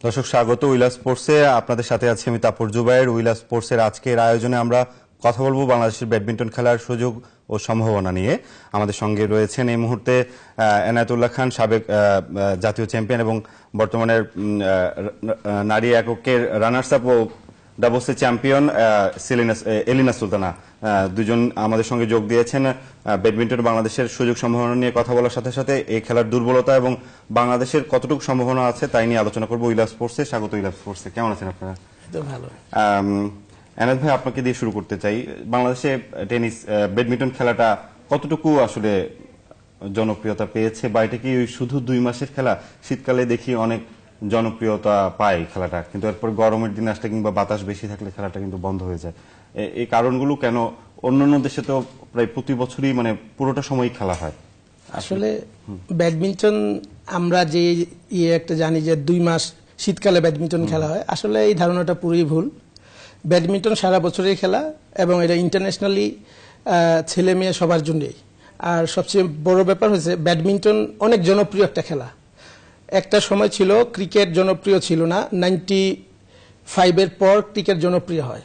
দর্শক স্বাগত উইলা স্পোর্টসে। আপনাদের সাথে আছি আমি তাপর জুবায়ের। উইলা স্পোর্টসের আজকের আয়োজনে আমরা কথা বলবো বাংলাদেশের ব্যাডমিন্টন খেলার সুযোগ ও সম্ভাবনা নিয়ে। আমাদের সঙ্গে রয়েছেন এই মুহূর্তে এনায়েতুল্লাহ খান, সাবেক জাতীয় চ্যাম্পিয়ন এবং বর্তমানের নারী এককের রানার্স আপ ও ডাবলসের চ্যাম্পিয়ন এলিনা সুলতানা। দুজন আমাদের সঙ্গে যোগ দিয়েছেন ব্যাডমিন্টন বাংলাদেশের সুযোগ সম্ভাবনা নিয়ে কথা বলার সাথে সাথে এই খেলার দুর্বলতা এবং বাংলাদেশের কতটুকু সম্ভাবনা আছে তাই নিয়ে আলোচনা করবো উইলা স্পোর্টসে। স্বাগত উইলা স্পোর্টসে। কেমন আছেন আপনারা? ভালো। এনায়েত ভাই, আপনাকে দিয়ে শুরু করতে চাই। বাংলাদেশে টেনিস ব্যাডমিন্টন খেলাটা কতটুকু আসলে জনপ্রিয়তা পেয়েছে, বা এটা কি শুধু 2 মাসের খেলা? শীতকালে দেখি অনেক জনপ্রিয়তা পায় খেলাটা, কিন্তু এরপর গরমের দিন আসলে কিংবা বাতাস বেশি থাকলে খেলাটা কিন্তু বন্ধ হয়ে যায়। এই কারণগুলো কেন? অন্যান্য দেশে তো প্রায় প্রতি বছরই মানে পুরোটা সময়ই খেলা হয়। আসলে ব্যাডমিন্টন আমরা যে একটা জানি যে 2 মাস শীতকালে ব্যাডমিন্টন খেলা হয়, আসলে এই ধারণাটা পুরোই ভুল। ব্যাডমিন্টন সারা বছরের খেলা এবং এটা ইন্টারন্যাশনালি ছেলে মেয়ে সবার জন্যই। আর সবচেয়ে বড় ব্যাপার হচ্ছে ব্যাডমিন্টন অনেক জনপ্রিয় একটা খেলা। একটা সময় ছিল ক্রিকেট জনপ্রিয় ছিল না, 95-এর পর ক্রিকেট জনপ্রিয় হয়,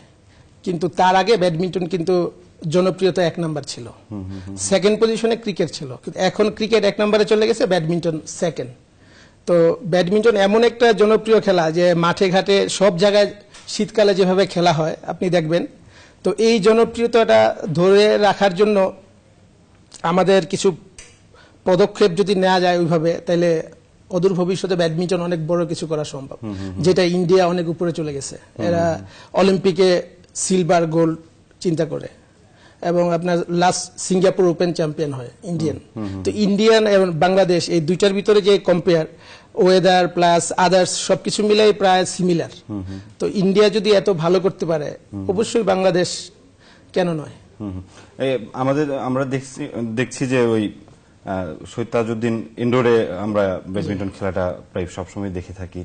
কিন্তু তার আগে ব্যাডমিন্টন কিন্তু জনপ্রিয়তা 1 নাম্বার ছিল। সেকেন্ড পজিশনে ক্রিকেট ছিল, কিন্তু এখন ক্রিকেট 1 নম্বরে চলে গেছে, ব্যাডমিন্টন সেকেন্ড। তো ব্যাডমিন্টন এমন একটা জনপ্রিয় খেলা যে মাঠে ঘাটে সব জায়গায় শীতকালে যেভাবে খেলা হয় আপনি দেখবেন। তো এই জনপ্রিয়তাটা ধরে রাখার জন্য আমাদের কিছু পদক্ষেপ যদি নেওয়া যায় ওইভাবে, তাহলে অদূর ভবিষ্যতে ব্যাডমিন্টন অনেক বড় কিছু করা সম্ভব, যেটা ইন্ডিয়া অনেক উপরে চলে গেছে। এরা অলিম্পিকে সিলভার গোল্ড চিন্তা করে, এবং আপনার লাস্ট সিঙ্গাপুর ওপেন চ্যাম্পিয়ন হয় ইন্ডিয়ান। তো ইন্ডিয়ান এবং বাংলাদেশ এই দুইটার ভিতরে যে কম্পেয়ার, ওয়েদার প্লাস আদার্স সবকিছু মিলাই প্রায় সিমিলার। তো ইন্ডিয়া যদি এত ভালো করতে পারে, অবশ্যই বাংলাদেশ কেন নয়। আমরা দেখছি যে ওই শহীদ তাজউদ্দিন ইনডোরে আমরা ব্যাডমিন্টন খেলাটা প্রায় সবসময় দেখে থাকি।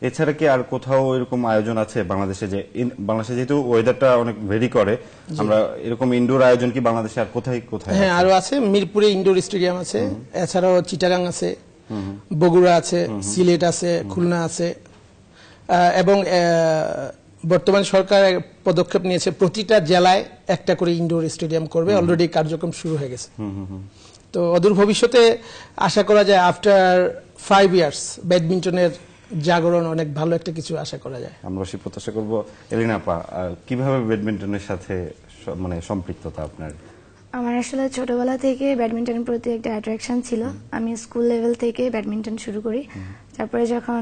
এছাড়া কি আর কোথাও এরকম আয়োজন আছে বাংলাদেশে? যে বাংলাদেশে যেহেতু ওয়েদারটা অনেক ভেরি করে, আমরা এরকম ইনডোর আয়োজন কি বাংলাদেশে আর কোথায় কোথায়? হ্যাঁ, আরো আছে। মিরপুরে ইনডোর স্টেডিয়াম আছে, এছাড়াও চিটাগাং আছে, বগুড়া আছে, সিলেট আছে, খুলনা আছে। এবং বর্তমান সরকার পদক্ষেপ নিয়েছে প্রতিটা জেলায় একটা করে ইনডোর স্টেডিয়াম করবে। অলরেডি কার্যক্রম শুরু হয়ে গেছে। তো অদূর ভবিষ্যতে আশা করা যায় আফটার 5 ইয়ার্স ব্যাডমিন্টনের জাগরণ অনেক ভালো একটা কিছু আশা করা যায়। আমরা সেই প্রত্যাশা করব। এলিনা আপা, কিভাবে ব্যাডমিন্টনের সাথে মানে সম্পৃক্ততা আপনার? আমার আসলে ছোটবেলা থেকে ব্যাডমিন্টনের প্রতি একটা অ্যাট্রাকশন ছিল। আমি স্কুল লেভেল থেকে ব্যাডমিন্টন শুরু করি। তারপরে যখন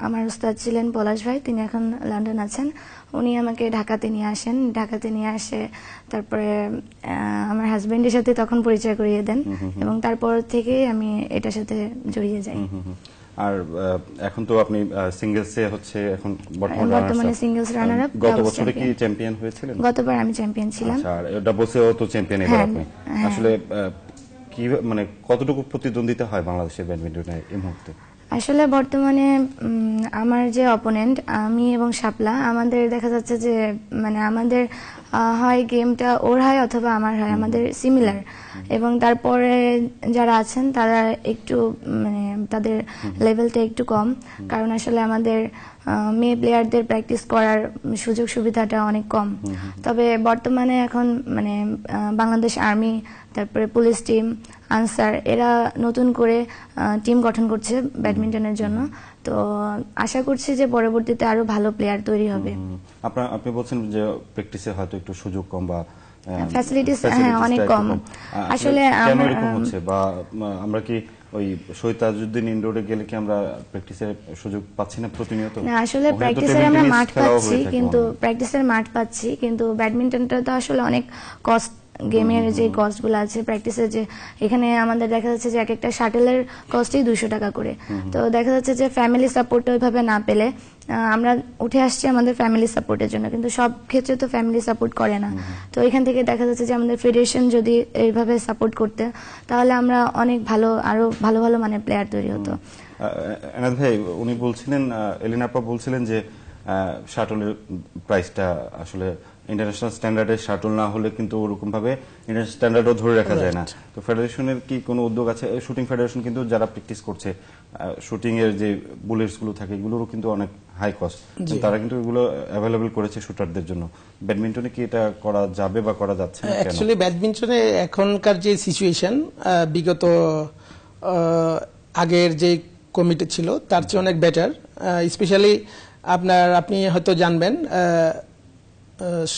আমার উস্তাদ ছিলেন পলাশ ভাই, তিনি এখন লন্ডন আছেন, উনি আমাকে ঢাকাতে নিয়ে আসেন। ঢাকাতে নিয়ে আসে তারপরে আমার হাজবেন্ডের সাথে তখন পরিচয় করিয়ে দেন, এবং তারপর থেকে আমি এটার সাথে জড়িয়ে যাই। আর এখন তো আপনি সিঙ্গেলসে হচ্ছে এখন বর্তমানে সিঙ্গেলস রানার আপ। গত বছরে কি চ্যাম্পিয়ন হয়েছিলেন? গতবার আমি চ্যাম্পিয়ন ছিলাম। আচ্ছা, আর ডাবলসেও তো চ্যাম্পিয়ন এবার আপনি। আসলে কি মানে কতটুকু প্রতিদ্বন্দ্বিতা হয় বাংলাদেশের ব্যাডমিন্টনে এই মুহূর্তে? আসলে বর্তমানে আমার যে অপোনেন্ট, আমি এবং শাপলা, আমাদের দেখা যাচ্ছে যে মানে আমাদের হয় গেমটা ওর হয় অথবা আমার হয়, আমাদের সিমিলার। এবং তারপরে যারা আছেন তারা একটু মানে তাদের লেভেলটা একটু কম, কারণ আসলে আমাদের মেয়ে প্লেয়ারদের প্র্যাকটিস করার সুযোগ সুবিধাটা অনেক কম। তবে বর্তমানে এখন মানে বাংলাদেশ আর্মি, তারপরে পুলিশ টিম, আনসার, এরা নতুন করে টিম গঠন করছে ব্যাডমিন্টনের জন্য। তো আশা করছি যে পরবর্তীতে আরো ভালো প্লেয়ার তৈরি হবে। আপনি বলছেন যে প্র্যাকটিসে হয়তো একটু সুযোগ কম বা ফ্যাসিলিটিস অনেক কম। আসলে কেন এরকম হচ্ছে? বা আমরা কি ওই শহীদ তাজউদ্দিন ইনডোরে গেলে কি আমরা প্র্যাকটিসের সুযোগ পাচ্ছি না প্রতিনিয়ত? না, আসলে প্র্যাকটিসের আমরা মাঠ পাচ্ছি, কিন্তু প্র্যাকটিসের মাঠ পাচ্ছি, কিন্তু ব্যাডমিন্টনটা তো আসলে অনেক কস্ট, গেমের যে কস্ট গুলো আছে, প্র্যাকটিসের যে এখানে আমাদের দেখা যাচ্ছে যে এক একটা শাটেলের কস্টই 200 টাকা করে। তো দেখা যাচ্ছে যে ফ্যামিলি সাপোর্ট ওইভাবে না পেলে আমরা উঠে আসছি আমাদের ফ্যামিলি সাপোর্টের জন্য, কিন্তু সব ক্ষেত্রে তো ফ্যামিলি সাপোর্ট করে না। তো এখান থেকে দেখা যাচ্ছে যে আমাদের ফেডারেশন যদি এইভাবে সাপোর্ট করতে, তাহলে আমরা অনেক ভালো আরো ভালো ভালো মানে প্লেয়ার তৈরি হতো। এনায়েত ভাই, উনি বলছিলেন, এলিনা আপা বলছিলেন যে শাটলের প্রাইসটা আসলে ইন্টারন্যাশনাল স্ট্যান্ডার্ডের শাটল না হলে কিন্তু ওরকম ভাবে ইন্টারন্যাশনাল স্ট্যান্ডার্ডও ধরে রাখা যায় না। তো ফেডারেশনের কি কোনো উদ্যোগ আছে? শুটিং ফেডারেশন কিন্তু যারা প্র্যাকটিস করছে শুটিং এর যে বুলেটস গুলো থাকে এগুলোরও কিন্তু অনেক হাই কস্ট, তারা কিন্তু এগুলো অ্যাভেলেবল করেছে শুটারদের জন্য। ব্যাডমিন্টনে কি এটা করা যাবে বা করা যাচ্ছে না? অ্যাকচুয়ালি ব্যাডমিন্টনে এখনকার যে সিচুয়েশন বিগত আগের যে কমিটি ছিল তার চেয়ে অনেক বেটার। স্পেশালি আপনি হয়তো জানবেন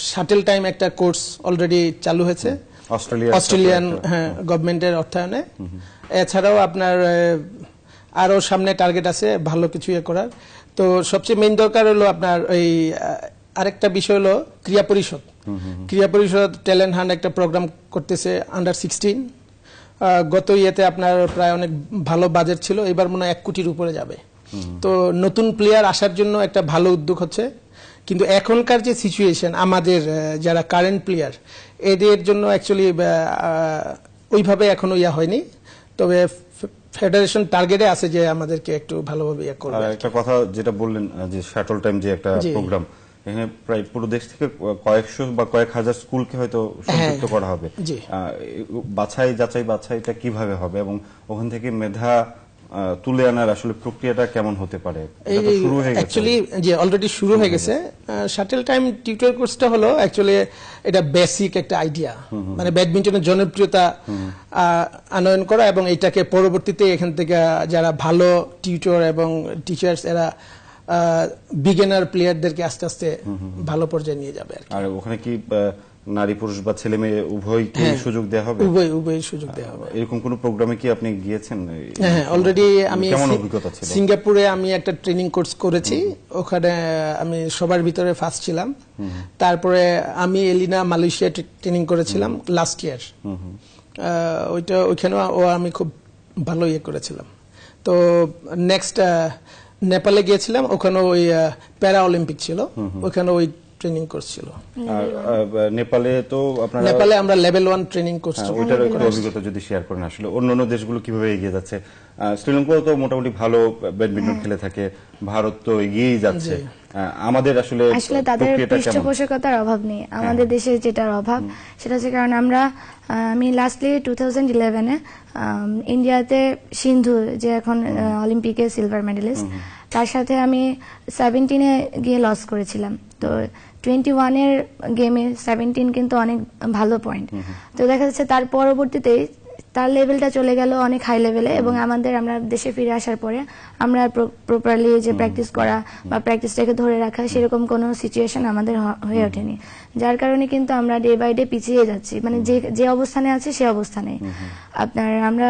শাটেল টাইম একটা কোর্স অলরেডি চালু হয়েছে অস্ট্রেলিয়ান গভর্নমেন্টের অর্থায়নে। এছাড়াও আপনার আরো সামনে টার্গেট আছে ভালো কিছু করার। তো সবচেয়ে মেইন দরকার হলো আপনার ওই আরেকটা বিষয় হলো ক্রীড়া পরিষদ। ক্রীড়া পরিষদ ট্যালেন্ট হান্ট একটা প্রোগ্রাম করতেছে আন্ডার 16। গত ইয়েতে আপনার প্রায় অনেক ভালো বাজেট ছিল, এবার মনে হয় 1 কোটির উপরে যাবে। তো নতুন প্লেয়ার আসার জন্য একটা ভালো উদ্যোগ হচ্ছে। কিন্তু এখনকার যে সিচুয়েশন আমাদের যারা কারেন্ট প্লেয়ার এদের জন্য অ্যাকচুয়ালি ওইভাবে এখনো হয়নি। তবে ফেডারেশন টার্গেটে আছে যে আমাদেরকে একটু ভালোভাবে করবে। একটা কথা যেটা বললেন যে শাটল টাইম যে একটা প্রোগ্রাম, এখানে প্রায় পুরো দেশ থেকে কয়েকশো বা কয়েক হাজার স্কুলকে হয়তো সম্পৃক্ত করা হবে। বাছাইটা কিভাবে হবে এবং ওখান থেকে মেধা তুলে আনার আসলে প্রক্রিয়াটা কেমন হতে পারে? শুরু হয়ে গেছে অ্যাকচুয়ালি যে অলরেডি শুরু হয়ে গেছে। শাটল টাইম টিউটর কোর্সটা হলো অ্যাকচুয়ালি এটা বেসিক একটা আইডিয়া, মানে ব্যাডমিন্টনের জনপ্রিয়তা আনয়ন করা এবং এটাকে পরবর্তীতে এখান থেকে যারা ভালো টিউটর এবং টিচার্স এরা বিগিনার প্লেয়ারদেরকে আস্তে আস্তে ভালো পর্যায়ে নিয়ে যাবে। আর ওখানে কি নারী পুরুষ বা ছেলে মেয়ে উভয়কে সুযোগ দেওয়া হবে? উভয় সুযোগ দেওয়া হবে। এরকম কোন প্রোগ্রামে কি আপনি গিয়েছেন? হ্যাঁ, অলরেডি আমি কেমন অভিজ্ঞতা ছিল? সিঙ্গাপুরে আমি একটা ট্রেনিং কোর্স করেছি, ওখানে আমি সবার ভিতরে ফার্স্ট ছিলাম। তারপরে আমি এলিনা মালয়েশিয়া ট্রেনিং করেছিলাম লাস্ট ইয়ার। ওইখানেও আমি খুব ভালো করেছিলাম। তো নেক্সট নেপালে গিয়েছিলাম, ওখানে ওই প্যারা অলিম্পিক ছিল, ওখানে ওই ট্রেনিং কোর্স ছিল। নেপালে তো আপনারা নেপালে আমরা লেভেল 1 ট্রেনিং কোর্স। ওইটার একটা অভিজ্ঞতা যদি শেয়ার করেন, আসলে অন্যান্য দেশগুলো কিভাবে এগিয়ে যাচ্ছে? শ্রীলঙ্কাও তো মোটামুটি ভালো ব্যাডমিন্টন খেলে থাকে, ভারত তো এগিয়েই যাচ্ছে। আমাদের আসলে তাদের পৃষ্ঠপোষকতার অভাব নেই। আমাদের দেশে যেটার অভাব সেটা হচ্ছে কারণ আমি লাস্টলি 2011-এ ইন্ডিয়াতে সিন্ধু যে এখন অলিম্পিকে সিলভার মেডেলিস্ট, তার সাথে আমি 17-এ গিয়ে লস করেছিলাম। তো 21-এর গেমে 17 কিন্তু অনেক ভালো পয়েন্ট। তো দেখা যাচ্ছে তার পরবর্তীতে তার লেভেলটা চলে গেল অনেক হাই লেভেলে এবং আমরা দেশে ফিরে আসার পরে আমরা প্রপারলি যে প্র্যাকটিস করা বা প্র্যাকটিসটাকে ধরে রাখা সেরকম কোনো সিচুয়েশন আমাদের হয়ে ওঠেনি, যার কারণে কিন্তু আমরা ডে বাই ডে পিছিয়ে যাচ্ছি। মানে যে অবস্থানে আছে সে অবস্থানে আমরা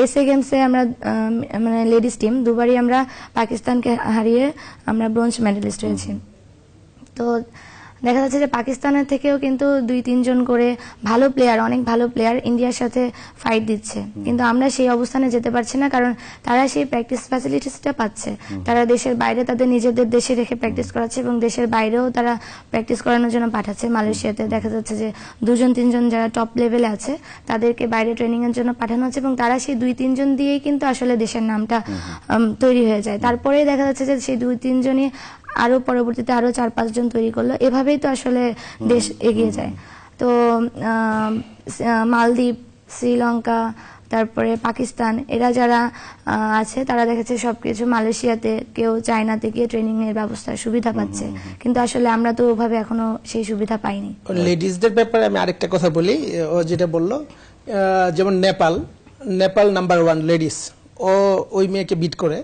এসএ গেমসে আমরা মানে লেডিস টিম দুবারই আমরা পাকিস্তানকে হারিয়ে আমরা ব্রোঞ্জ মেডেলিস্ট হয়েছি। তো দেখা যাচ্ছে যে পাকিস্তানের থেকেও কিন্তু 2-3 জন করে অনেক ভালো প্লেয়ার ইন্ডিয়ার সাথে ফাইট দিচ্ছে, কিন্তু আমরা সেই অবস্থানে যেতে পারছি না, কারণ তারা সেই প্র্যাকটিস ফ্যাসিলিটিসটা পাচ্ছে। তারা দেশের বাইরে তাদের নিজেদের দেশে রেখে প্র্যাকটিস করাচ্ছে এবং দেশের বাইরেও তারা প্র্যাকটিস করানোর জন্য পাঠাচ্ছে। মালয়েশিয়াতে দেখা যাচ্ছে যে 2-3 জন যারা টপ লেভেলে আছে তাদেরকে বাইরে ট্রেনিং এর জন্য পাঠানো হচ্ছে এবং তারা সেই 2-3 জন দিয়েই কিন্তু আসলে দেশের নামটা তৈরি হয়ে যায়। তারপরে দেখা যাচ্ছে যে সেই 2-3 জনই আরো পরবর্তীতে আরো 4-5 জন তৈরি করলো, এভাবেই তো আসলে দেশ এগিয়ে যায়। তো মালদ্বীপ, শ্রীলঙ্কা, তারপরে পাকিস্তান এরা যারা আছে তারা দেখেছে সবকিছু মালয়েশিয়াতে, কেউ চায়নাতে গিয়ে ট্রেনিং এর ব্যবস্থা সুবিধা পাচ্ছে, কিন্তু আসলে আমরা তো ওভাবে এখনো সেই সুবিধা পাইনি। লেডিসদের ব্যাপারে আমি আরেকটা কথা বলি, ও যেটা বললো যেমন নেপাল নাম্বার 1 লেডিস, ওই মেয়েকে বিট করে,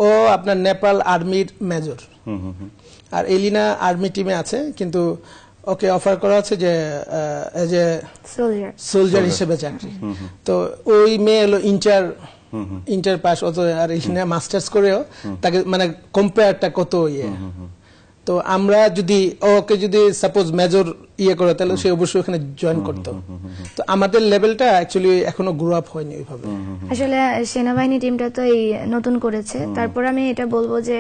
ও আপনার নেপাল আর্মির মেজর। আর এলিনা আর্মি টিমে আছে, কিন্তু ওকে অফার করা হচ্ছে যে এজ এ সোলজার হিসেবে চাকরি। তো ওই মেয়ে হলো ইন্টার পাস, আর এখানে মাস্টার্স করেও তাকে মানে কম্পেয়ারটা কত তো আমরা ওকে যদি সাপোজ মেজর করে তাহলে সে অবশ্যই ওখানে জয়েন করতো। তো আমাদের লেভেলটা অ্যাকচুয়ালি এখনো গ্রো আপ হয়নি ওইভাবে। আসলে সেনাবাহিনী টিমটা তো এই নতুন করেছে। তারপর আমি এটা বলবো যে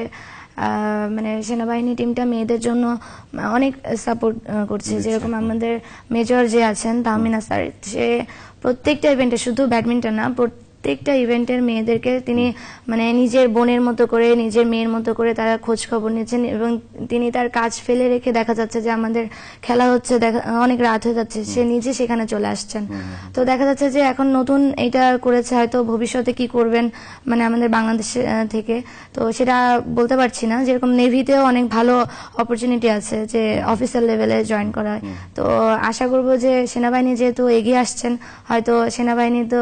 মানে সেনাবাহিনী টিমটা মেয়েদের জন্য অনেক সাপোর্ট করছে। যেরকম আমাদের মেজর যে আছেন তাহমিনা স্যার, সে প্রত্যেকটা ইভেন্টে, শুধু ব্যাডমিন্টন না, প্রত্যেকটা ইভেন্টের মেয়েদেরকে তিনি মানে নিজের বোনের মতো করে, নিজের মেয়ের মতো করে তারা খোঁজ খবর নিচ্ছেন, এবং তিনি তার কাজ ফেলে রেখে দেখা যাচ্ছে যে আমাদের খেলা হচ্ছে, অনেক রাত হয়ে যাচ্ছে, সে নিজে সেখানে চলে আসছেন। তো দেখা যাচ্ছে যে এখন নতুন এটা করেছে, হয়তো ভবিষ্যতে কি করবেন মানে আমাদের বাংলাদেশ থেকে তো সেটা বলতে পারছি না। যেরকম নেভিতেও অনেক ভালো অপরচুনিটি আছে যে অফিসার লেভেলে জয়েন করা। তো আশা করবো যে সেনাবাহিনী যেহেতু এগিয়ে আসছেন, হয়তো সেনাবাহিনী তো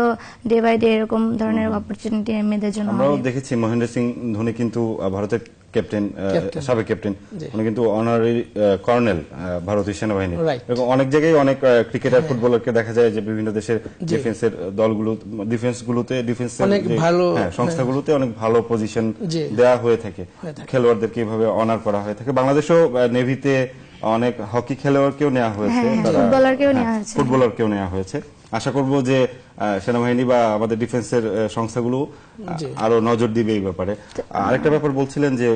ডে বাই ডে এরকম ধরনের অপরচুনিটি মেয়েদের জন্য আমরাও হবে। দেখেছি মহেন্দ্র সিং ধোনি কিন্তু ভারতের ক্যাপ্টেন, সাবেক ক্যাপ্টেন, উনি কিন্তু অনারারি কর্নেল ভারতীয় সেনাবাহিনী। এবং অনেক জায়গায় অনেক ক্রিকেটার ফুটবলারকে দেখা যায় যে বিভিন্ন দেশের ডিফেন্সের দলগুলো, ডিফেন্সের অনেক ভালো সংস্থাগুলোতে অনেক ভালো পজিশন দেওয়া হয়ে থাকে, খেলোয়াড়দেরকে এইভাবে অনার করা হয়ে থাকে। বাংলাদেশেও নেভিতে অনেক হকি খেলোয়াড়কেও নেওয়া হয়েছে, ফুটবলারকেও নেওয়া হয়েছে। আশা করব যে সেনাবাহিনী বা আমাদের ডিফেন্সের সংস্থাগুলো আরো নজর দিবে এই ব্যাপারে। আরেকটা ব্যাপার বলছিলেন যে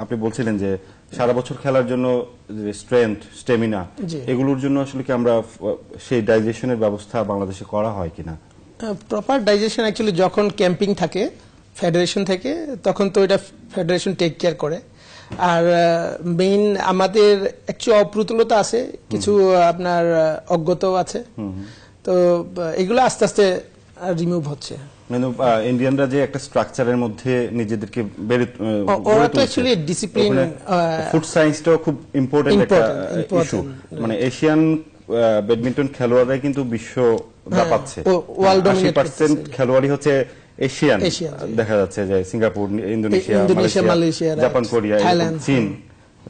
আপনি বলছিলেন যে সারা বছর খেলার জন্য স্ট্রেংথ, স্টেমিনা, এগুলোর জন্য আসলে কি আমরা সেই ডাইজেশনের ব্যবস্থা বাংলাদেশে করা হয় কিনা? প্রপার ডাইজেশন অ্যাকচুয়ালি যখন ক্যাম্পিং থাকে ফেডারেশন থেকে, তখন তো এটা ফেডারেশন টেক কেয়ার করে। আর মেইন আমাদের অ্যাকচুয়ালি অপ্রতুলতা আছে, কিছু আপনার অজ্ঞতাও আছে, তো এগুলো আস্তে আস্তে রিমুভ হচ্ছে। ইন্ডিয়ানরা যে একটা স্ট্রাকচারের মধ্যে নিজেদেরকে ওরা তো অ্যাকচুয়ালি ডিসিপ্লিন, ফুড সায়েন্সটাও খুব ইম্পর্টেন্ট একটা ইস্যু। মানে এশিয়ান ব্যাডমিন্টন খেলোয়াড়রাই কিন্তু বিশ্ব পাচ্ছে, 80% খেলোয়াড়ই হচ্ছে এশিয়ান। দেখা যাচ্ছে যে Singapore, Indonesia, Malaysia, Japan, Korea, চীন,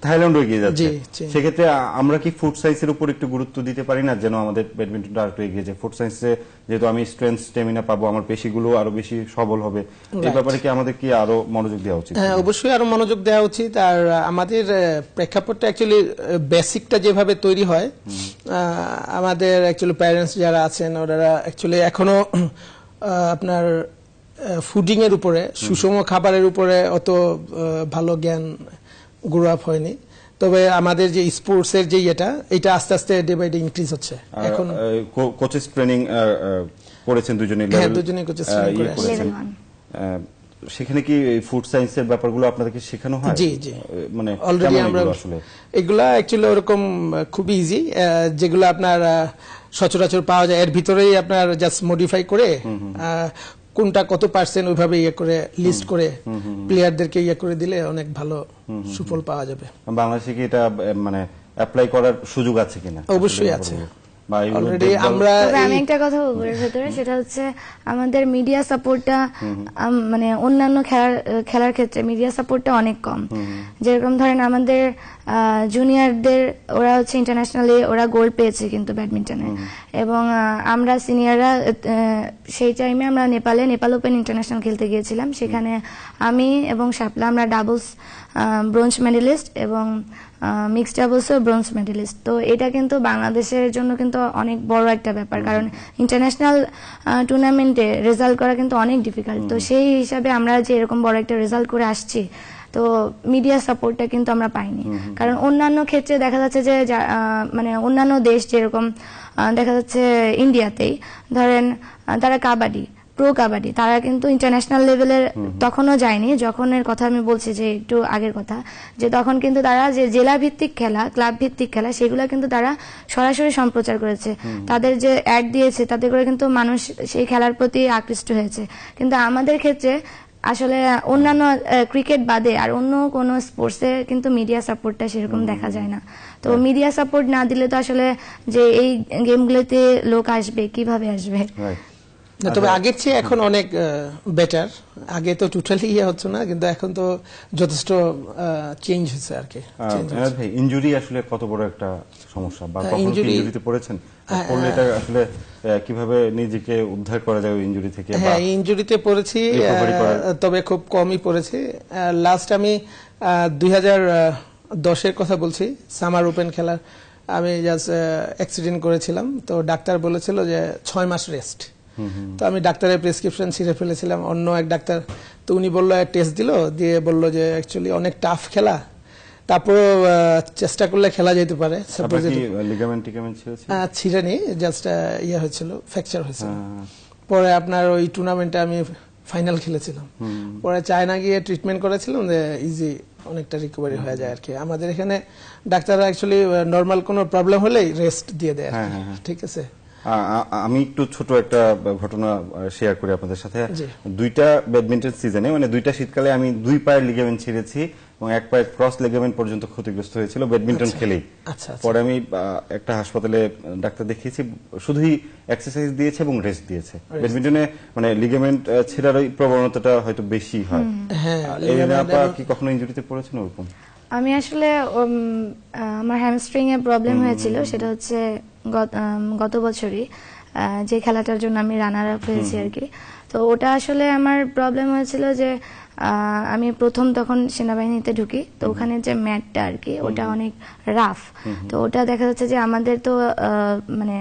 থাইল্যান্ডও এগিয়ে যাচ্ছে। সেক্ষেত্রে আমরা কি ফুড সায়েন্সের উপর একটু গুরুত্ব দিতে পারি না, যেন আমাদের ব্যাডমিন্টনটা আরেকটু এগিয়ে যায়? ফুড সায়েন্সে যেহেতু আমি স্ট্রেংথ, স্টেমিনা পাবো, আমার পেশিগুলো আরো বেশি সবল হবে, এই ব্যাপারে কি আমাদের কি আরো মনোযোগ দেওয়া উচিত? হ্যাঁ, অবশ্যই আরো মনোযোগ দেওয়া উচিত। আর আমাদের প্রেক্ষাপটটা অ্যাকচুয়ালি বেসিকটা যেভাবে তৈরি হয়, আমাদের অ্যাকচুয়ালি প্যারেন্টস যারা আছেন ওনারা অ্যাকচুয়ালি এখনো আপনার ফুডিং এর উপরে, সুষম খাবারের উপরে অত ভালো জ্ঞান গ্রো আপ হয়নি। তবে আমাদের যে স্পোর্টস এর যে এটা আস্তে আস্তে ডে বাই ডে ইনক্রিজ হচ্ছে। এখন কোচেস ট্রেনিং করেছেন দুজনেই, দুজনেই কোচেস ট্রেনিং করেছেন। সেখানে কি ফুড সায়েন্সের ব্যাপারগুলো আপনাদেরকে শেখানো হয়? জি জি, মানে অলরেডি আমরা এগুলা অ্যাকচুয়ালি ওরকম খুব ইজি, যেগুলো আপনার সচরাচর পাওয়া যায় এর ভিতরেই আপনার জাস্ট মডিফাই করে কোনটা কত পার্সেন্ট ওইভাবে ইয়ে করে লিস্ট করে প্লেয়ারদেরকে ইয়ে করে দিলে অনেক ভালো সুফল পাওয়া যাবে। বাংলাদেশে কি এটা মানে অ্যাপ্লাই করার সুযোগ আছে কিনা? অবশ্যই আছে। আমি একটা কথা বলবো এর ভেতরে, সেটা হচ্ছে আমাদের মিডিয়া সাপোর্টটা, মানে অন্যান্য খেলার ক্ষেত্রে মিডিয়া সাপোর্টটা অনেক কম। যেরকম ধরেন আমাদের জুনিয়রদের ওরা হচ্ছে ইন্টারন্যাশনালি ওরা গোল্ড পেয়েছে কিন্তু ব্যাডমিন্টনে, এবং আমরা সিনিয়ররা সেই টাইমে আমরা নেপাল ওপেন ইন্টারন্যাশনাল খেলতে গিয়েছিলাম। সেখানে আমি এবং শাপলা আমরা ডাবলস ব্রোঞ্জ মেডেলিস্ট এবং মিক্সড ডাবলসও ব্রোঞ্জ মেডেলিস্ট। তো এটা কিন্তু বাংলাদেশের জন্য কিন্তু অনেক বড় একটা ব্যাপার, কারণ ইন্টারন্যাশনাল টুর্নামেন্টে রেজাল্ট করা কিন্তু অনেক ডিফিকাল্ট। তো সেই হিসাবে আমরা যে এরকম বড় একটা রেজাল্ট করে আসছি, তো মিডিয়া সাপোর্টটা কিন্তু আমরা পাইনি। কারণ অন্যান্য ক্ষেত্রে দেখা যাচ্ছে যে মানে অন্যান্য দেশ যেরকম দেখা যাচ্ছে ইন্ডিয়াতেই ধরেন তারা প্রো কাবাডি তারা কিন্তু ইন্টারন্যাশনাল লেভেলের তখনও যায়নি, যখন এর কথা আমি বলছি যে একটু আগের কথা, যে তখন কিন্তু তারা যে জেলা ভিত্তিক খেলা, ক্লাব ভিত্তিক খেলা, সেগুলো কিন্তু তারা সরাসরি সম্প্রচার করেছে। তাদের যে অ্যাড দিয়েছে তাতে করে কিন্তু মানুষ সেই খেলার প্রতি আকৃষ্ট হয়েছে। কিন্তু আমাদের ক্ষেত্রে আসলে অন্যান্য ক্রিকেট বাদে আর অন্য কোনো স্পোর্টসে কিন্তু মিডিয়া সাপোর্টটা সেরকম দেখা যায় না। তো মিডিয়া সাপোর্ট না দিলে তো আসলে যে এই গেমগুলোতে লোক আসবে, কিভাবে আসবে? তবে আগের চেয়ে এখন অনেক বেটার। আগে তো টোটালি ইয়ে হচ্ছে না, কিন্তু এখন তো যথেষ্ট চেঞ্জ হয়েছে আর কি। ইনজুরি আসলে কত বড় একটা সমস্যা, বা কখনো ইনজুরিতে পড়েছেন? পড়লে এটা আসলে কিভাবে নিজেকে উদ্ধার করা যায় ইনজুরি থেকে? হ্যাঁ, ইনজুরিতে পড়েছি, তবে খুব কমই পড়েছি। লাস্ট আমি 2010-এর কথা বলছি, সামার ওপেন খেলার আমি জাস্ট অ্যাক্সিডেন্ট করেছিলাম। তো ডাক্তার বলেছিল যে 6 মাস রেস্ট। তো আমি ডাক্তারের প্রেসক্রিপশন ছিঁড়ে ফেলেছিলাম। অন্য এক ডাক্তার তো উনি বললো, টেস্ট দিল, দিয়ে বললো যে অ্যাকচুয়ালি অনেক টাফ খেলা, তারপরে চেষ্টা করলে খেলা যেতে পারে। লিগামেন্ট ছিঁড়েনি, জাস্ট ইয়ে হয়েছিল, ফ্র্যাকচার হয়েছিল। পরে আপনার ওই টুর্নামেন্টে আমি ফাইনাল খেলেছিলাম। পরে চায়না গিয়ে ট্রিটমেন্ট করেছিলাম, যে ইজি অনেকটা রিকভারি হয়ে যায় আর কি। আমাদের এখানে ডাক্তাররা অ্যাকচুয়ালি নর্মাল কোনো প্রবলেম হলেই রেস্ট দিয়ে দেয়, ঠিক আছে। আমি একটু ছোট একটা ঘটনা শেয়ার করি আপনাদের সাথে। জি। দুইটা ব্যাডমিন্টন সিজনে, মানে দুইটা শীতকালে আমি 2 পায়ের লিগামেন্ট ছিঁড়েছি এবং 1 পায়ের ক্রস লিগামেন্ট পর্যন্ত ক্ষতিগ্রস্ত হয়েছিল ব্যাডমিন্টন খেলেই। আচ্ছা। পরে আমি একটা হাসপাতালে ডাক্তার দেখিয়েছি, শুধুই এক্সারসাইজ দিয়েছে এবং রেস্ট দিয়েছে। ব্যাডমিন্টনে মানে লিগামেন্ট ছেঁড়ার ওই প্রবণতাটা হয়তো বেশি হয়। হ্যাঁ, আপা কি কখনো ইনজুরিতে পড়েছেন ওরকম? আমি আসলে আমার হ্যামস্ট্রিং এ প্রবলেম হয়েছিল, সেটা হচ্ছে গত বছরই যে খেলাটার জন্য আমি রানার আপ হয়েছি আর কি। তো ওটা আসলে আমার প্রবলেম হয়েছিল যে আমি প্রথম তখন সেনাবাহিনীতে ঢুকি, তো ওখানে যে ম্যাটটা আর কি ওটা অনেক রাফ। তো ওটা দেখা যাচ্ছে যে আমাদের তো মানে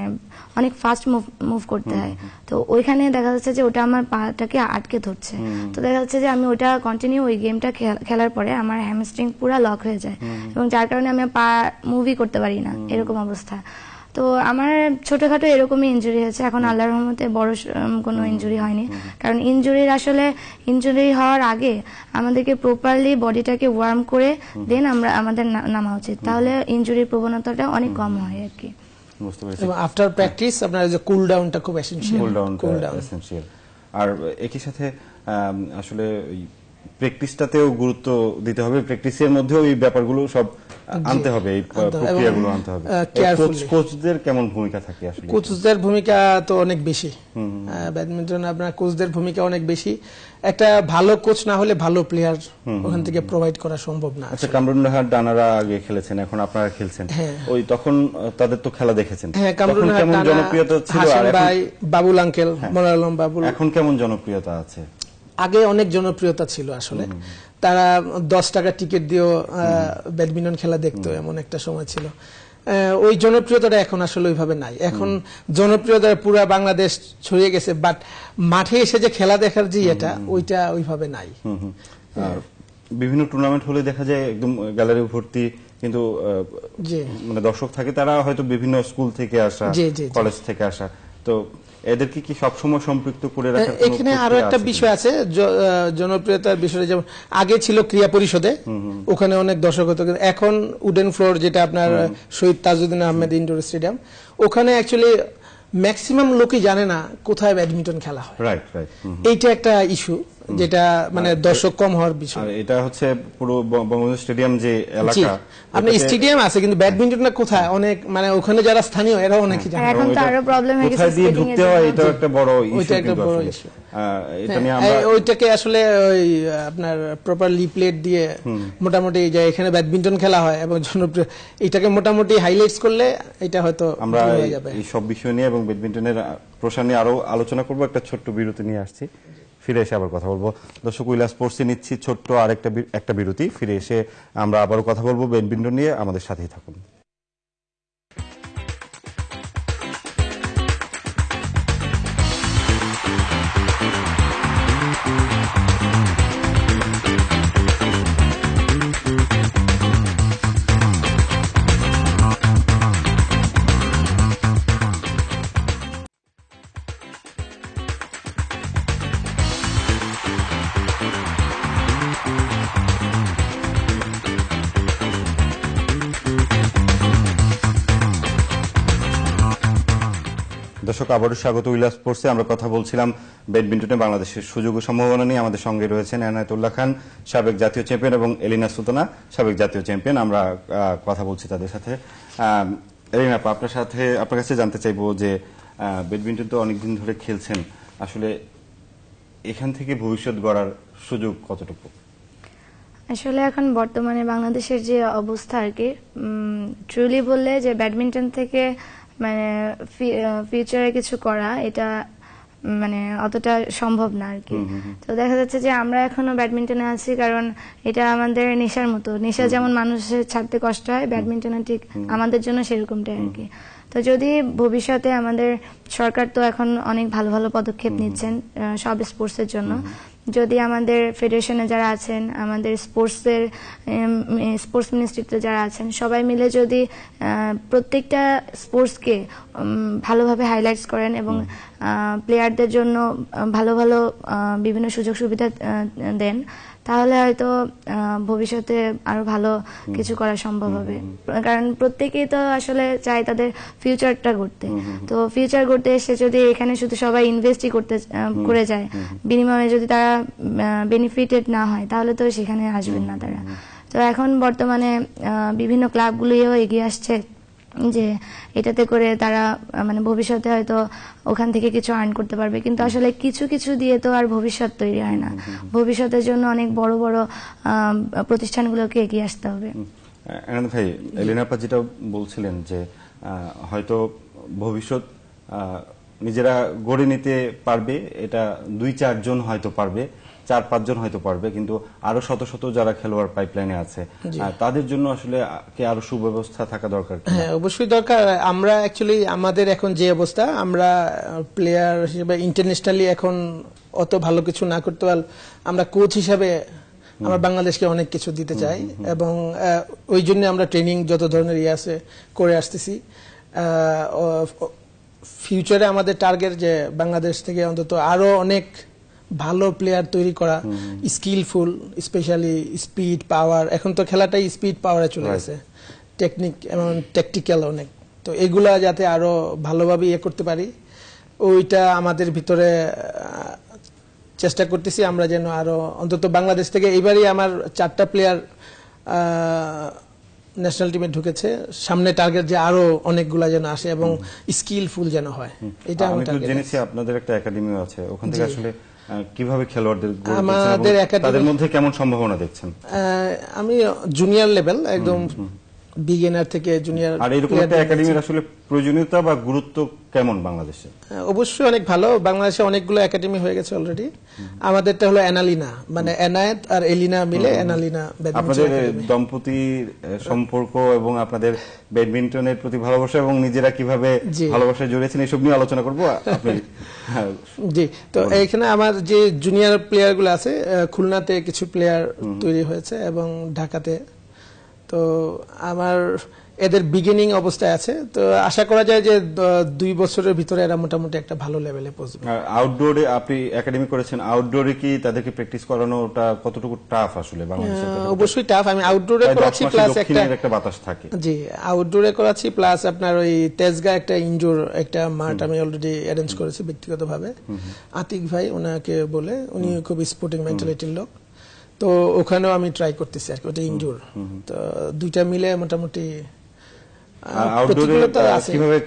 অনেক ফাস্ট মুভ করতে হয়, তো ওইখানে দেখা যাচ্ছে যে ওটা আমার পাটাকে আটকে ধরছে। তো দেখা যাচ্ছে যে আমি ওটা কন্টিনিউ ওই গেমটা খেলার পরে আমার হ্যামস্ট্রিং পুরা লক হয়ে যায় এবং যার কারণে আমি পা মুভই করতে পারি না, এরকম অবস্থা। তো আমার ছোটখাটো এরকমই ইনজুরি হয়েছে, এখন আল্লাহর রহমতে বড় কোনো ইনজুরি হয়নি। কারণ ইনজুরি হওয়ার আগে আমাদেরকে প্রপারলি বডিটাকে ওয়ার্ম করে দেন আমাদের নামা উচিত, তাহলে ইনজুরির প্রবণতাটা অনেক কম হয় আর কি। বুঝতে পেরেছি। এবং আফটার প্র্যাকটিস আপনার যে কুল ডাউনটা খুব এসেনশিয়াল। Cool down essential. আর একই সাথে আসলে প্র্যাকটিসটাতেও গুরুত্ব দিতে হবে, প্র্যাকটিসের মধ্যেও এই ব্যাপারগুলো সব আনতে হবে, এই প্রক্রিয়াগুলো আনতে হবে। কোচদের কেমন ভূমিকা থাকে আসলে? কোচদের ভূমিকা তো অনেক বেশি ব্যাডমিন্টন, আপনার কোচদের ভূমিকা অনেক বেশি। একটা ভালো কোচ না হলে ভালো প্লেয়ার ওখান থেকে প্রোভাইড করা সম্ভব না। আচ্ছা, কামরুন নাহার ডানারা আগে খেলেছেন, এখন আপনারা খেলছেন, ওই তখন তাদের তো খেলা দেখেছেন। হ্যাঁ, কামরুন নাহার, কেমন জনপ্রিয়তা ছিল? হাসান ভাই, বাবুল আঙ্কেল, মনোরম বাবুল, এখন কেমন জনপ্রিয়তা আছে? আগে অনেক জনপ্রিয়তা ছিল আসলে, তারা 10 টাকা টিকিট দিয়েও ব্যাডমিন্টন খেলা দেখতো, এমন একটা সময় ছিল। ওই জনপ্রিয়তাটা এখন আসলে ওইভাবে নাই। এখন জনপ্রিয়তা পুরো বাংলাদেশ ছড়িয়ে গেছে, বাট মাঠে এসে যে খেলা দেখার যে এটা ওইটা ওইভাবে নাই। আর বিভিন্ন টুর্নামেন্ট হলে দেখা যায় একদম গ্যালারি ভর্তি, কিন্তু মানে দর্শক থাকে, তারা হয়তো বিভিন্ন স্কুল থেকে আসা, কলেজ থেকে আসা। তো এদেরকে কি সবসময় সম্পৃক্ত করে রাখা? এখানে আরো একটা বিষয় আছে, জনপ্রিয়তার বিষয়ে, যেমন আগে ছিল ক্রীড়া পরিষদে, ওখানে অনেক দর্শক হতো, এখন উডেন ফ্লোর, যেটা আপনার শহীদ তাজউদ্দিন আহমেদ ইনডোর স্টেডিয়াম, ওখানে অ্যাকচুয়ালি ম্যাক্সিমাম লোকই জানে না কোথায় ব্যাডমিন্টন খেলা হয়। Right right. এইটা একটা ইস্যু, যেটা মানে দর্শক কম হওয়ার বিষয়। আর এটা হচ্ছে পুরো বঙ্গবন্ধু স্টেডিয়াম যে এলাকা, আপনি স্টেডিয়াম আছে কিন্তু ব্যাডমিন্টনটা কোথায়, অনেক মানে ওখানে যারা স্থানীয় এরাও অনেকেই জানে। এখন তো আরো প্রবলেম হয়ে গেছে, কোথায় দিয়ে ঢুকতে হয়, এটা একটা বড় ইস্যু। ওইটা একটা বড় ইস্যু। এটা নিয়ে আমরা ওইটাকে আসলে ওই আপনার প্রপার লিফলেট দিয়ে মোটামুটি যে এখানে ব্যাডমিন্টন খেলা হয় এবং জনপ্রিয়, এটাকে মোটামুটি হাইলাইটস করলে এটা হয়তো আমরা এই সব বিষয় নিয়ে এবং ব্যাডমিন্টনের প্রসার নিয়ে আরো আলোচনা করব। একটা ছোট্ট বিরতি নিয়ে আসছি, ফিরে এসে আবার কথা বলবো। দর্শক, উইলা স্পোর্টসে নিচ্ছি ছোট্ট আর একটা বিরতি, ফিরে এসে আমরা আবারও কথা বলবো ব্যাডমিন্টন নিয়ে। আমাদের সাথেই থাকুন। দর্শক, আবারও স্বাগত উইলা স্পোর্টসে। আমরা কথা বলছিলাম ব্যাডমিন্টনে বাংলাদেশের সুযোগ ও সম্ভাবনা নিয়ে। আমাদের সঙ্গে রয়েছেন এনায়েতুল্লাহ খান, সাবেক জাতীয় চ্যাম্পিয়ন, এবং এলিনা সুলতানা, সাবেক জাতীয় চ্যাম্পিয়ন। আমরা কথা বলছি তাদের সাথে। এলিনা, আপনার কাছে জানতে চাইবো যে ব্যাডমিন্টন তো অনেকদিন ধরে খেলছেন, আসলে এখান থেকে ভবিষ্যৎ গড়ার সুযোগ কতটুকু? আসলে এখন বর্তমানে বাংলাদেশের যে অবস্থা আর কি, ট্রুলি বললে যে ব্যাডমিন্টন থেকে মানে ফিউচারে কিছু করা, এটা মানে অতটা সম্ভব না আর কি। তো দেখা যাচ্ছে যে আমরা এখনো ব্যাডমিন্টনে আছি, কারণ এটা আমাদের নেশার মতো। নেশা যেমন মানুষের ছাড়তে কষ্ট হয়, ব্যাডমিন্টনে ঠিক আমাদের জন্য সেরকমটাই আর কি। তো যদি ভবিষ্যতে আমাদের সরকার তো এখন অনেক ভালো ভালো পদক্ষেপ নিচ্ছেন সব স্পোর্টসের জন্য, যদি আমাদের ফেডারেশনে যারা আছেন, আমাদের স্পোর্টস মিনিস্ট্রিতে যারা আছেন, সবাই মিলে যদি প্রত্যেকটা স্পোর্টসকে ভালোভাবে হাইলাইটস করেন এবং প্লেয়ারদের জন্য ভালো ভালো বিভিন্ন সুযোগ সুবিধা দেন, তাহলে হয়তো ভবিষ্যতে আরো ভালো কিছু করা সম্ভব হবে। কারণ প্রত্যেকেই তো আসলে চায় তাদের ফিউচারটা গড়তে, তো ফিউচার গড়তে এসে যদি এখানে শুধু সবাই ইনভেস্টই করে যায়, বিনিময়ে যদি তারা বেনিফিটেড না হয়, তাহলে তো সেখানে আসবেন না তারা। তো এখন বর্তমানে বিভিন্ন ক্লাবগুলিও এগিয়ে আসছে যে এটাতে করে তারা মানে ভবিষ্যতে হয়তো ওখান থেকে কিছু আর্ন করতে পারবে, কিন্তু আসলে কিছু কিছু দিয়ে তো আর ভবিষ্যৎ তৈরি হয় না। ভবিষ্যতের জন্য অনেক বড় বড় প্রতিষ্ঠানগুলোকে এগিয়ে আসতে হবে। আনন্দ ভাই, এলিনা আপা যেটা বলছিলেন যে হয়তো ভবিষ্যৎ নিজেরা গড়ে নিতে পারবে, এটা 2-4 জন হয়তো পারবে, 4-5 জন হয়তো পারবে, কিন্তু আরো শত শত যারা খেলোয়াড় পাইপলাইনে আছে তাদের জন্য আসলে কি আরো সুব্যবস্থা থাকা দরকার? হ্যাঁ, অবশ্যই দরকার। আমরা অ্যাকচুয়ালি আমাদের এখন যে অবস্থা, আমরা প্লেয়ার হিসেবে ইন্টারন্যাশনালি এখন অত ভালো কিছু না করতে পারলে আমরা কোচ হিসাবে আমরা বাংলাদেশকে অনেক কিছু দিতে চাই, এবং ওই জন্য আমরা ট্রেনিং যত ধরনের আছে করে আসতেছি। ফিউচারে আমাদের টার্গেট যে বাংলাদেশ থেকে অন্তত আরো অনেক ভালো প্লেয়ার তৈরি করা, স্কিলফুল, স্পেশালি স্পিড পাওয়ার। এখন তো খেলাটাই স্পিড পাওয়ারে চলে গেছে, টেকনিক এবং ট্যাকটিক্যাল অনেক। তো এগুলা যাতে আরো ভালোভাবে করতে পারি, ওইটা আমাদের ভিতরে চেষ্টা করতেছি আমরা, যেন আরো অন্তত বাংলাদেশ থেকে এবারই আমার 4টা প্লেয়ার ন্যাশনাল টিমে ঢুকেছে। সামনে টার্গেট যে আরো অনেকগুলা যেন আসে এবং স্কিলফুল যেন হয়, এটা আমি তো জেনেছি আপনাদের একটা একাডেমিও আছে, ওখান থেকে আসলে কিভাবে খেলোয়াড়দের আমাদের তাদের মধ্যে কেমন সম্ভাবনা দেখছেন? আমি জুনিয়র লেভেল, একদম বিগিনার থেকে জুনিয়র। আর এরকম একটা একাডেমির আসলে প্রয়োজনীয়তা বা গুরুত্ব কেমন বাংলাদেশে? অবশ্যই অনেক ভালো। বাংলাদেশে অনেকগুলো একাডেমি হয়ে গেছে অলরেডি। আমাদেরটা হলো অ্যানালিনা, মানে এনায়েত আর এলিনা মিলে অ্যানালিনা ব্যাডমিন্টন। আপনাদের দম্পতির সম্পর্ক এবং আপনাদের ব্যাডমিন্টনের প্রতি ভালোবাসা এবং নিজেরা কিভাবে ভালোবাসায় জড়িয়েছেন, এসব নিয়ে আলোচনা করবো। আপনি জি, তো এইখানে আমার যে জুনিয়র প্লেয়ার গুলো আছে, খুলনাতে কিছু প্লেয়ার তৈরি হয়েছে এবং ঢাকাতে। তো আমার এদের বিগিনিং অবস্থায় আছে, তো আশা করা যায় যে 2 বছরের ভিতরে এরা মোটামুটি একটা ভালো লেভেলে পৌঁছবে। আউটডোরে আপনি একাডেমি করেছেন, আউটডোরে কি তাদেরকে প্র্যাকটিস করানোটা কতটুকু টাফ আসলে বাংলাদেশে? অবশ্যই টাফ। আমি আউটডোরে করাচ্ছি, প্লাস একটা বাতাস থাকে। জি, আউটডোরে করাচ্ছি, প্লাস আপনার ওই তেজগাঁ একটা ইনডোর একটা মাঠ আমি অলরেডি অ্যারেঞ্জ করেছি ব্যক্তিগতভাবে। আতিক ভাই ওনাকে বলে, উনি খুব স্পোর্টিং মেন্টালিটির লোক, তো ওখানেও আমি ট্রাই করতেছি আর কি, ওটা ইনডোর। তো দুইটা মিলে মোটামুটি কিভাবে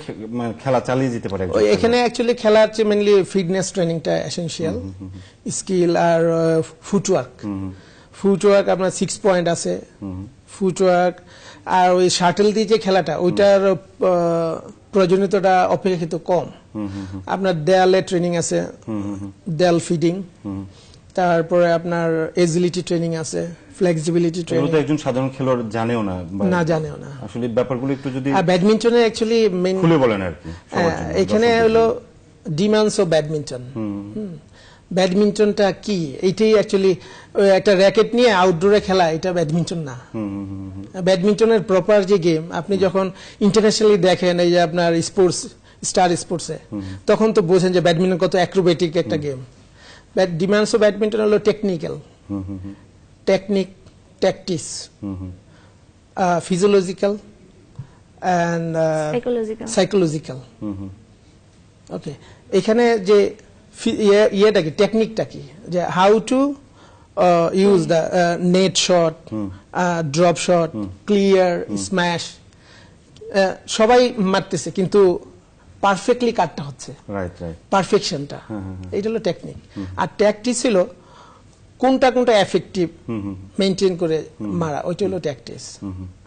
খেলা চালিয়ে যেতে পারে এখানে। অ্যাকচুয়ালি খেলার চেয়ে মেইনলি ফিটনেস ট্রেনিংটা এসেনশিয়াল, স্কিল আর ফুটওয়ার্ক। আপনার 6 পয়েন্ট আছে, ফুটওয়ার্ক আর ওই শাটল দিয়ে যে খেলাটা, ওইটার প্রয়োজনীয়তাটা অপেক্ষাকৃত কম। আপনার দেয়ালে ট্রেনিং আছে, দেয়াল ফিডিং, তারপরে আপনার এজিলিটি ট্রেনিং আছে, ফ্লেক্সিবিলিটি ট্রেনিং। একজন সাধারণ খেলোয়াড় জানেও না, জানেও না আসলে ব্যাপারগুলো একটু যদি ব্যাডমিন্টনে অ্যাকচুয়ালি মেইন খুলে বলেন আর কি। এখানে হলো ডিমান্ডস অফ ব্যাডমিন্টন। ব্যাডমিন্টনটা কি, এইটাই অ্যাকচুয়ালি একটা র্যাকেট নিয়ে আউটডোরে খেলা, এটা ব্যাডমিন্টন না। ব্যাডমিন্টনের প্রপার যে গেম, আপনি যখন ইন্টারন্যাশনালি দেখেন, এই যে আপনার স্টার স্পোর্টসে, তখন তো বোঝেন যে ব্যাডমিন্টন কত অ্যাক্রোবেটিক একটা গেম। ডিমান্ডস অফ ব্যাডমিন্টন হলো technical, technique, tactics, physiological and psychological. Okay, এখানে যে ইয়েটা কি, টেকনিকটা কি, যে how to use the net shot, drop shot, clear, smash, সবাই মারতেছে কিন্তু পারফেক্টলি কাটটা হচ্ছে, পারফেকশনটা, এইটা হলো টেকনিক। আর ট্যাকটিক্স হলো কোনটা কোনটা এফেক্টিভ মেনটেন করে মারা, ওইটা হলো ট্যাকটিক্স।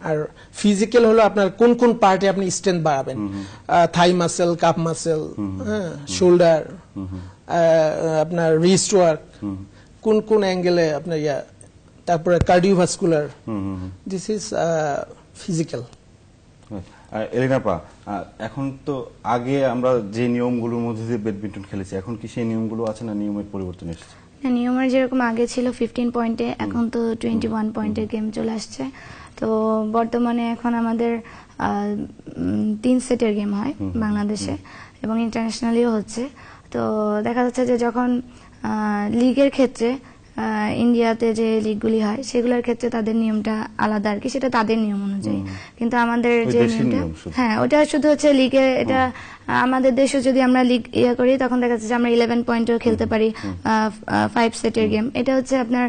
আর ফিজিক্যাল হলো আপনার কোন কোন পার্টে আপনি স্ট্রেংথ বাড়াবেন, থাই মাসেল, কাপ মাসেল, শোল্ডার, আপনার রিস্ট ওয়ার্ক, কোন কোন অ্যাঙ্গেলে আপনার তারপরে কার্ডিওভাস্কুলার, দিস ইজ ফিজিক্যাল। এলিনা আপা, এখন তো আগে আমরা যে নিয়মগুলোর মধ্যে দিয়ে ব্যাডমিন্টন খেলেছি, এখন কি সেই নিয়মগুলো আছে না নিয়মের পরিবর্তন এসেছে? নিয়মের যেরকম আগে ছিল 15 পয়েন্টে, এখন তো 21 পয়েন্টের গেম চলে আসছে। তো বর্তমানে এখন আমাদের 3 সেটের গেম হয় বাংলাদেশে, এবং ইন্টারন্যাশনালিও হচ্ছে। তো দেখা যাচ্ছে যে যখন লিগের ক্ষেত্রে ইন্ডিয়াতে যে লিগগুলি হয় সেগুলোর ক্ষেত্রে তাদের নিয়মটা আলাদা আর কি, সেটা তাদের নিয়ম অনুযায়ী। কিন্তু আমাদের ওই যে দেশের নিয়মটা, নিয়ম শুধু। হ্যাঁ ওটা শুধু হচ্ছে লিগে, এটা আমাদের দেশে যদি আমরা লিগ করি তখন দেখা যাচ্ছে যে আমরা 11 পয়েন্টও খেলতে পারি 5 সেটের গেম। এটা হচ্ছে আপনার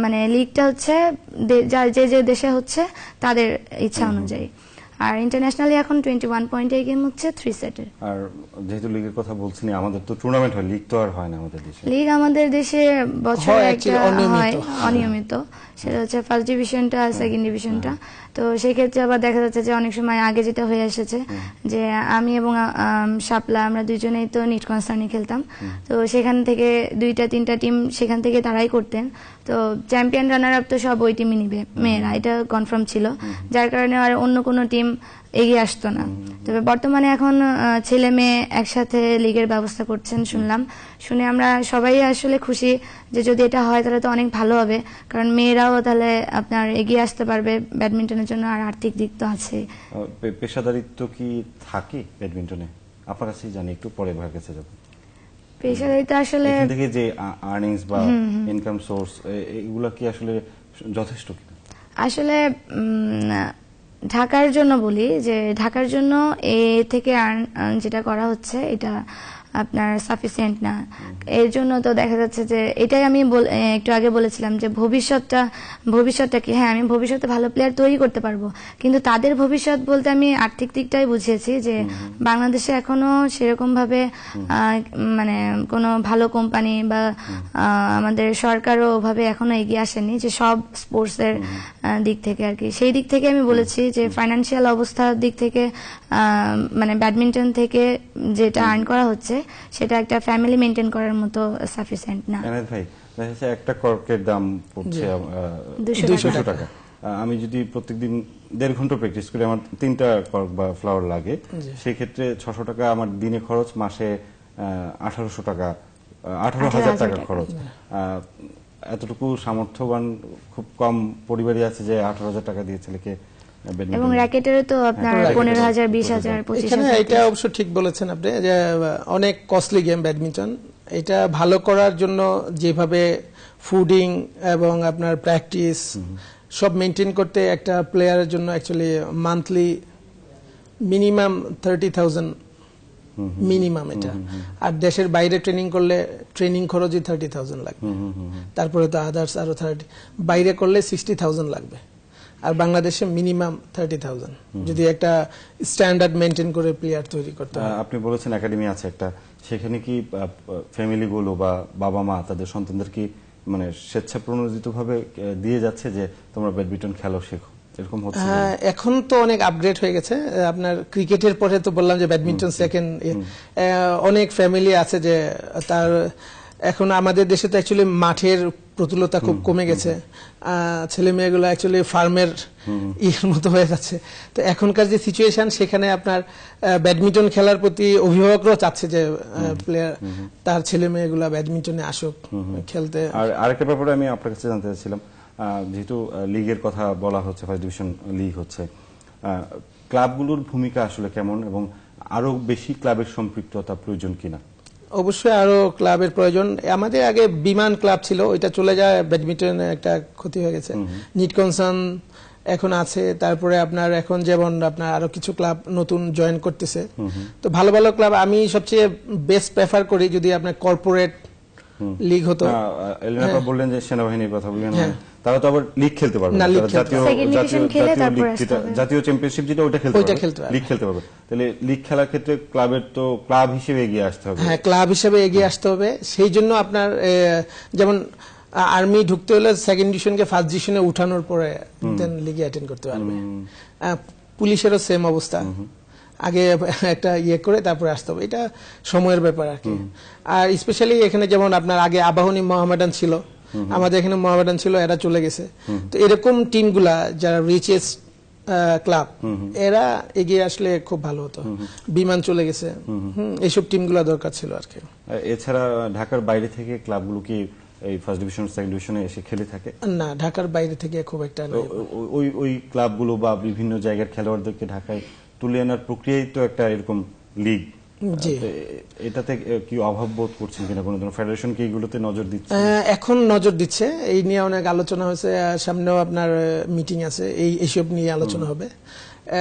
মানে লিগটা হচ্ছে যে যে দেশে হচ্ছে তাদের ইচ্ছা অনুযায়ী। আর ইন্টারন্যাশনালি এখন 21 পয়েন্টের গেম হচ্ছে 3 সেটের। আর যেহেতু লিগের কথা বলছিনি, আমাদের তো টুর্নামেন্ট হয়, লিগ তো আর হয় না আমাদের দেশে। লিগ আমাদের দেশে বছরে হয়, একটা actually অনিয়মিত। হয়, অনিয়মিত। সেটা হচ্ছে ফার্স্ট ডিভিশনটা আর সেকেন্ড ডিভিশনটা। তো সেই ক্ষেত্রে আবার দেখা যাচ্ছে যে অনেক সময় আগে যেটা হয়ে এসেছে যে আমি এবং শাপলা আমরা দুইজনেই তো নিট কনসার্নে খেলতাম। তো সেখান থেকে 2-3টা টিম সেখান থেকে তারাই করতেন। তো চ্যাম্পিয়ন রানার আপ তো সব ওই টিমই নিবে, মেয়েরা, এটা কনফার্ম ছিল। যার কারণে আর অন্য কোনো টিম এগিয়ে আসতো না। তবে বর্তমানে এখন ছেলে মেয়ে একসাথে লিগের ব্যবস্থা করছেন শুনলাম। শুনে আমরা সবাই আসলে খুশি যে যদি এটা হয় তাহলে তো অনেক ভালো হবে, কারণ মেয়েরাও তাহলে আপনার এগিয়ে আসতে পারবে ব্যাডমিন্টনের জন্য, আর আর্থিক দিক তো আছে। পেশাদারিত্ব কি থাকে ব্যাডমিন্টনে? আপনার কাছেই জানি, একটু পরে ভাইয়ের কাছে যাব। পেশাদারিত্ব আসলে এখান থেকে যে আর্নিংস বা ইনকাম সোর্স, এগুলা কি আসলে যথেষ্ট কিনা? আসলে ঢাকার জন্য বলি যে ঢাকার জন্য এ থেকে যেটা করা হচ্ছে এটা আপনার সাফিসিয়েন্ট না। এর জন্য তো দেখা যাচ্ছে যে এটাই আমি একটু আগে বলেছিলাম যে ভবিষ্যৎটা কি, হ্যাঁ আমি ভবিষ্যতে ভালো প্লেয়ার তৈরি করতে পারবো, কিন্তু তাদের ভবিষ্যৎ বলতে আমি আর্থিক দিকটাই বুঝিয়েছি যে বাংলাদেশে এখনো সেরকম ভাবে মানে কোনো ভালো কোম্পানি বা আমাদের সরকারও ওভাবে এখনো এগিয়ে আসেনি যে সব স্পোর্টসের দিক থেকে আর কি। সেই দিক থেকে আমি বলেছি যে ফাইন্যান্সিয়াল অবস্থার দিক থেকে মানে ব্যাডমিন্টন থেকে যেটা আর্ন করা হচ্ছে সেটা একটা ফ্যামিলি মেনটেন করার মতো সাফিসিয়েন্ট না। এনায়েত ভাই, দেখা যাচ্ছে একটা কর্কের দাম পড়ছে 200 টাকা। আমি যদি প্রত্যেকদিন 1.5 ঘন্টা প্র্যাকটিস করি, আমার 3টা কর্ক বা ফ্লাওয়ার লাগে, সেই ক্ষেত্রে 600 টাকা আমার দিনে খরচ, মাসে 1800 টাকা, 18,000 টাকা খরচ। এতটুকু সামর্থ্যবান খুব কম পরিবারই আছে যে 18,000 টাকা দিয়ে ছেলেকে এবং র্যাকেটেরও তো আপনার 15,000, 20,000, 25,000। এখানে এটা অবশ্য ঠিক বলেছেন আপনি যে অনেক কস্টলি গেম ব্যাডমিন্টন। এটা ভালো করার জন্য যেভাবে ফুডিং এবং আপনার প্র্যাকটিস সব মেনটেন করতে একটা প্লেয়ারের জন্য অ্যাকচুয়ালি মান্থলি মিনিমাম 30,000 মিনিমাম এটা। আর দেশের বাইরে ট্রেনিং করলে ট্রেনিং খরচই 30,000 লাগবে, তারপরে তো আদার্স আরো 30, বাইরে করলে 60,000 লাগবে। আর বাংলাদেশে মিনিমাম 30,000 যদি একটা স্ট্যান্ডার্ড মেনটেন করে প্লেয়ার তৈরি করতে হয়। আপনি বলেছেন একাডেমি আছে একটা, সেখানে কি ফ্যামিলি গুলো বা বাবা মা তাদের সন্তানদের কি মানে স্বেচ্ছা প্রণোদিত ভাবে দিয়ে যাচ্ছে যে তোমরা ব্যাডমিন্টন খেলো, শেখো, এরকম হচ্ছে? হ্যাঁ, এখন তো অনেক আপগ্রেড হয়ে গেছে। আপনার ক্রিকেটের পরে তো বললাম যে ব্যাডমিন্টন সেকেন্ড। অনেক ফ্যামিলি আছে যে তার এখন আমাদের দেশে তো অ্যাকচুয়ালি মাঠের প্রতুলতা খুব কমে গেছে, ছেলে মেয়েগুলো অ্যাকচুয়ালি ফার্মের মতো হয়ে যাচ্ছে। তো এখনকার যে সিচুয়েশন, সেখানে আপনার ব্যাডমিন্টন খেলার প্রতি অভিভাবকরাও চাচ্ছে যে প্লেয়ার তার ছেলে মেয়েগুলা ব্যাডমিন্টনে আসুক খেলতে। আর আরেকটা ব্যাপারে আমি আপনার কাছে জানতে চাচ্ছিলাম, যেহেতু লিগের কথা বলা হচ্ছে, ফার্স্ট ডিভিশন লিগ হচ্ছে, ক্লাবগুলোর ভূমিকা আসলে কেমন এবং আরো বেশি ক্লাবের সম্পৃক্ততা প্রয়োজন কিনা? অবশ্যই আরো ক্লাবের প্রয়োজন। আমাদের আগে বিমান ক্লাব ছিল, ওইটা চলে যায়, ব্যাডমিন্টন একটা ক্ষতি হয়ে গেছে। নিট কনসার্ন এখন আছে, তারপরে আপনার এখন যেমন আপনার আরো কিছু ক্লাব নতুন জয়েন করতেছে। তো ভালো ভালো ক্লাব, আমি সবচেয়ে বেস্ট প্রেফার করি যদি আপনার কর্পোরেট লিগ হতো। এলিনা বললেন যে সেনাবাহিনীর কথা বললেন, তারা তো আবার লিগ খেলতে পারবে না, জাতীয় চ্যাম্পিয়নশিপ যেটা ওটা খেলতে পারবে, লিগ খেলতে পারবে। তাহলে লিগ খেলার ক্ষেত্রে ক্লাবের তো ক্লাব হিসেবে এগিয়ে আসতে হবে। হ্যাঁ, ক্লাব হিসেবে এগিয়ে আসতে হবে। সেই জন্য আপনার যেমন আর্মি ঢুকতে হলে সেকেন্ড ডিভিশনকে ফার্স্ট ডিভিশনে উঠানোর পরে দেন লিগে অ্যাটেন্ড করতে পারবে। পুলিশেরও সেম অবস্থা, আগে একটা করে তারপরে আসতে হবে, এটা সময়ের ব্যাপার আর কি। আর স্পেশালি এখানে যেমন আপনার আগে আবাহনী মোহামেডান ছিল, আমাদের এখানে মোহামেডান ছিল, এরা চলে গেছে। তো এরকম টিমগুলা যারা রিচেস্ট ক্লাব, এরা এগিয়ে আসলে খুব ভালো হতো। বিমান চলে গেছে, এইসব টিমগুলা দরকার ছিল আর কি। এছাড়া ঢাকার বাইরে থেকে ক্লাবগুলো কি এই ফার্স্ট ডিভিশন সেকেন্ড ডিভিশনে এসে খেলে থাকে? না, ঢাকার বাইরে থেকে খুব একটা ওই ক্লাবগুলো বা বিভিন্ন জায়গার খেলোয়াড়দেরকে ঢাকায় তুলে আনার প্রক্রিয়ায় তো একটা এরকম লিগ জি। তো এটাতে কি অভাব বোধ করছেন কিনা, কোনো ধরনের ফেডারেশন কি এগুলোতে নজর দিচ্ছে? এখন নজর দিচ্ছে, এই নিয়ে অনেক আলোচনা হয়েছে, সামনেও আপনার মিটিং আছে, এইসব নিয়ে আলোচনা হবে।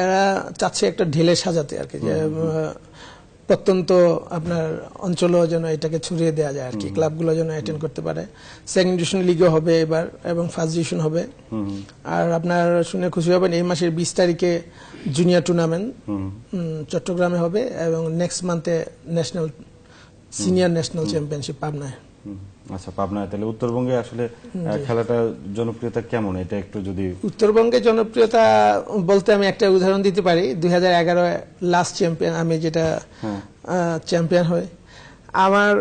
এরা চাচ্ছে একটা ঢেলে সাজাতে আর কি, যে প্রত্যন্ত আপনার অঞ্চলও যেন এটাকে ছড়িয়ে দেওয়া যায় আর কি, ক্লাবগুলো যেন অ্যাটেন্ড করতে পারে। সেকেন্ড ডিভিশন লিগও হবে এবার এবং ফার্স্ট ডিভিশন হবে। আর আপনার শুনে খুশি হবেন, এই মাসের 20 তারিখে জুনিয়র টুর্নামেন্ট চট্টগ্রামে হবে এবং নেক্সট মান্থে ন্যাশনাল সিনিয়র ন্যাশনাল চ্যাম্পিয়নশিপ পাবনায়। আচ্ছা, পাবনায়। তাহলে উত্তরবঙ্গে আসলে খেলাটা জনপ্রিয়তা কেমন, এটা একটু যদি। উত্তরবঙ্গে জনপ্রিয়তা বলতে আমি একটা উদাহরণ দিতে পারি। 2011 লাস্ট চ্যাম্পিয়ন আমি, যেটা চ্যাম্পিয়ন হয়, আমার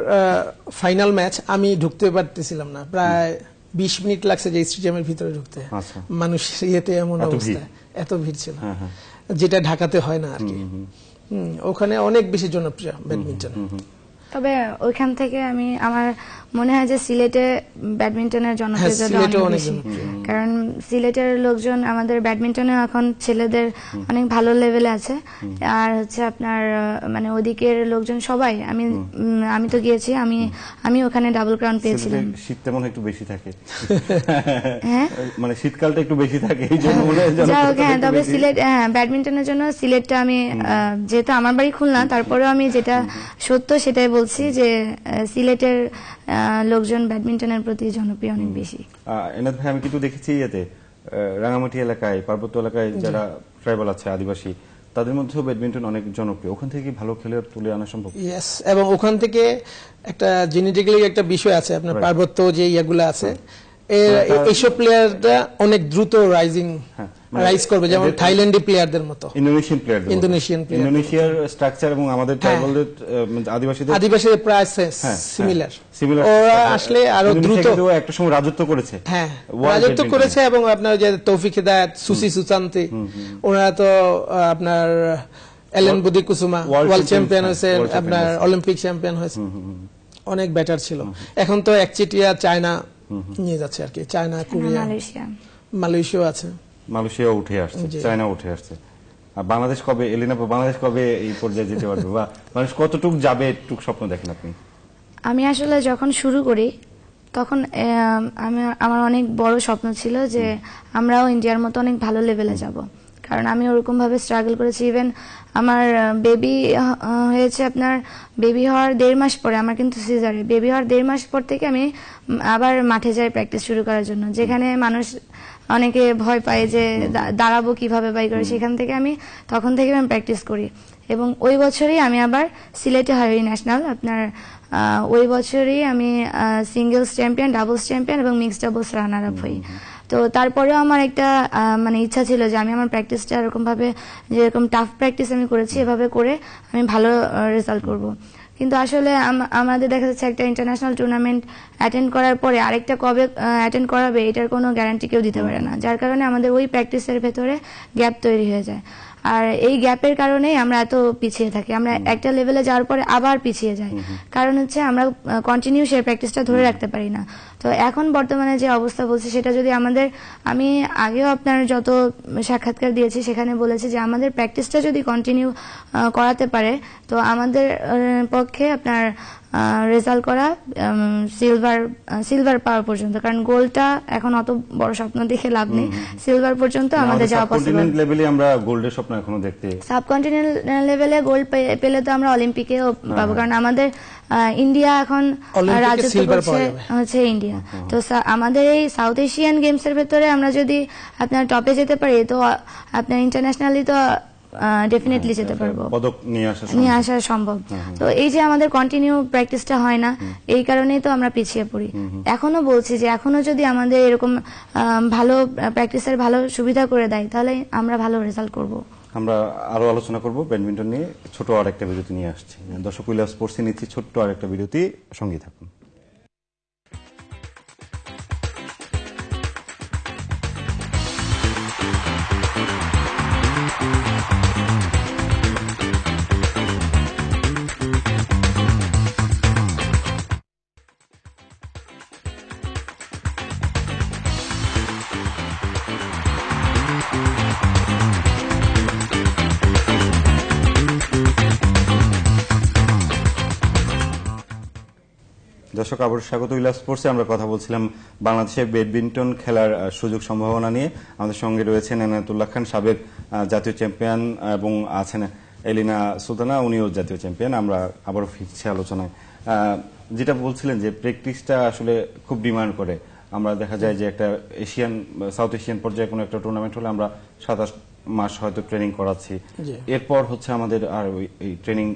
ফাইনাল ম্যাচ আমি ঢুকতে পারতেছিলাম না, প্রায় 20 মিনিট লাগছে যে স্টেডিয়ামের ভিতরে ঢুকতে। মানুষ ইয়েতে এমন অবস্থা, এত ভিড় ছিল, যেটা ঢাকাতে হয় না আর কি। ওখানে অনেক বেশি জনপ্রিয় ব্যাডমিন্টন। তবে ওইখান থেকে আমার মনে হয় যে সিলেটে ব্যাডমিন্টনের জনপ্রিয়তা অনেক বেশি, কারণ সিলেটের লোকজন আমাদের ব্যাডমিন্টনে এখন ছেলেদের অনেক ভালো লেভেলে আছে। আর হচ্ছে আপনার মানে ওদিকের লোকজন সবাই, আমি তো গিয়েছি, আমি ওখানে ডাবল ক্রাউন পেয়েছিলাম। শীত তেমন একটু বেশি থাকে, হ্যাঁ, মানে শীতকালটা একটু বেশি থাকে, এই জন্য মনে হয়। হ্যাঁ, তবে সিলেট, হ্যাঁ, ব্যাডমিন্টনের জন্য সিলেটটা আমি, যেহেতু আমার বাড়ি খুলনা, তারপরেও আমি যেটা সত্য সেটাই বলছি যে সিলেটের লোকজন ব্যাডমিন্টনের প্রতি জনপ্রিয় অনেক বেশি। এনাদ ভাই, আমি কিন্তু দেখেছি ইয়েতে রাঙামাটি এলাকায়, পার্বত্য এলাকায় যারা ট্রাইবাল আছে, আদিবাসী, তাদের মধ্যেও ব্যাডমিন্টন অনেক জনপ্রিয়। ওখান থেকে ভালো খেলোয়াড় তুলে আনা সম্ভব? ইয়েস, এবং ওখান থেকে একটা জেনেটিক্যালি একটা বিষয় আছে, আপনার পার্বত্য যে ইয়েগুলো আছে, এইসব প্লেয়াররা অনেক দ্রুত রাইজ করবে, যেমন থাইল্যান্ডি প্লেয়ারদের মতো, ইন্দোনেশিয়ার স্ট্রাকচার এবং আমাদের ট্রাইবালদের, আদিবাসীদের প্রায় সিমিলার। ওরা আসলে আরো দ্রুত একটা সময় রাজত্ব করেছে, হ্যাঁ, রাজত্ব করেছে। এবং আপনার যে তৌফিক হিদায়াত, সুসি সুচান্তি, ওনারা তো আপনার এলেন বুদি কুসুমা ওয়ার্ল্ড চ্যাম্পিয়ন হয়েছে, আপনার অলিম্পিক চ্যাম্পিয়ন হয়েছে, অনেক বেটার ছিল। এখন তো একচেটিয়া চায়না নিয়ে যাচ্ছে আর কি, চায়না, কোরিয়া, মালয়েশিয়া আছে, মালয়েশিয়া উঠে আসছে, চায়না উঠে আসছে। আর বাংলাদেশ কবে, এলিনা, বাংলাদেশ কবে এই পর্যায়ে যেতে পারবে, বা মানুষ কতটুকু যাবে, একটু স্বপ্ন দেখেন আপনি? আমি আসলে যখন শুরু করি তখন আমার অনেক বড় স্বপ্ন ছিল যে আমরাও ইন্ডিয়ার মতো অনেক ভালো লেভেলে যাব, কারণ আমি ওরকম ভাবে স্ট্রাগল করেছি। ইভেন আমার বেবি হয়েছে, আপনার বেবি হওয়ার 1.5 মাস পরে আমার কিন্তু সিজারে, বেবি হওয়ার 1.5 মাস পর থেকে আমি আবার মাঠে যাই প্র্যাকটিস শুরু করার জন্য, যেখানে মানুষ অনেকে ভয় পায় যে দাঁড়াবো কিভাবে বাই করে, সেখান থেকে তখন থেকে আমি প্র্যাকটিস করি। এবং ওই বছরই আমি আবার সিলেটে হাই ন্যাশনাল, আপনার ওই বছরই আমি সিঙ্গেলস চ্যাম্পিয়ন, ডাবলস চ্যাম্পিয়ন এবং মিক্সড ডাবলস রানার আপ হই। তো তারপরেও আমার একটা মানে ইচ্ছা ছিল যে আমি আমার প্র্যাকটিসটা এরকম ভাবে, যেরকম টাফ প্র্যাকটিস আমি করেছি এভাবে করে আমি ভালো রেজাল্ট করব। কিন্তু আসলে আমাদের দেখা যাচ্ছে একটা ইন্টারন্যাশনাল টুর্নামেন্ট অ্যাটেন্ড করার পরে আরেকটা কবে অ্যাটেন্ড করাবে এটার কোনো গ্যারান্টি কেউ দিতে পারে না, যার কারণে আমাদের ওই প্র্যাকটিসের ভেতরে গ্যাপ তৈরি হয়ে যায়। আর এই গ্যাপের কারণেই আমরা এত পিছিয়ে থাকি, আমরা একটা লেভেলে যাওয়ার পরে আবার পিছিয়ে যাই, কারণ হচ্ছে আমরা কন্টিনিউ সেই প্র্যাকটিসটা ধরে রাখতে পারি না। তো এখন বর্তমানে যে অবস্থা বলছে সেটা যদি আমি আগেও আপনার যত সাক্ষাৎকার দিয়েছি সেখানে বলেছি যে আমাদের প্র্যাকটিসটা যদি কন্টিনিউ করাতে পারে তো আমাদের পক্ষে আপনার রেজাল্ট করা সিলভার পাওয়ার পর্যন্ত, কারণ গোল্ডটা এখন অত বড় স্বপ্ন দেখে লাভ নেই, সিলভার পর্যন্ত আমাদের যাওয়া পসিবল। লেভেলে আমরা গোল্ডের স্বপ্ন এখনো দেখতে, সাবকন্টিনেন্ট লেভেলে গোল্ড পেলে তো আমরা অলিম্পিকেও পাবো, কারণ আমাদের ইন্ডিয়া এখন রাজত্ব করছে হচ্ছে ইন্ডিয়া। তো আমাদের এই সাউথ এশিয়ান গেমস এর ভেতরে আমরা যদি আপনার টপে যেতে পারি তো আপনার ইন্টারন্যাশনালি তো ডেফিনেটলি যেতে পারবো, পদক নিয়ে আসা সম্ভব। তো এই যে আমাদের কন্টিনিউ প্র্যাকটিসটা হয় না, এই কারণেই তো আমরা পিছিয়ে পড়ি। এখনো বলছি যে এখনো যদি আমাদের এরকম ভালো প্র্যাকটিসের ভালো সুবিধা করে দেয় তাহলে আমরা ভালো রেজাল্ট করব। আমরা আরো আলোচনা করব ব্যাডমিন্টন নিয়ে, ছোট আরেকটা বিরতি নিয়ে আসছি। দর্শক, উইলা স্পোর্টসে নিচ্ছি ছোট্ট আরেকটা বিরতি, সঙ্গী থাকুন। দর্শক, আবার স্বাগত উইলাস স্পোর্টসে। আমরা কথা বলছিলাম বাংলাদেশের ব্যাডমিন্টন খেলার সুযোগ সম্ভাবনা নিয়ে। আমাদের সঙ্গে রয়েছেন এনায়েতুল্লাহ খান, সাবেক জাতীয় চ্যাম্পিয়ন, এবং আছেন এলিনা সুলতানা, উনিও জাতীয় চ্যাম্পিয়ন। আমরা আবারও ফিরছি আলোচনায়। যেটা বলছিলেন যে প্র্যাকটিসটা আসলে খুব ডিমান্ড করে। আমরা দেখা যায় যে একটা এশিয়ান, সাউথ এশিয়ান পর্যায়ে কোনো একটা টুর্নামেন্ট হলে আমরা 27 মাস হয়তো ট্রেনিং করাচ্ছি, এরপর হচ্ছে আমাদের আর ওই ট্রেনিং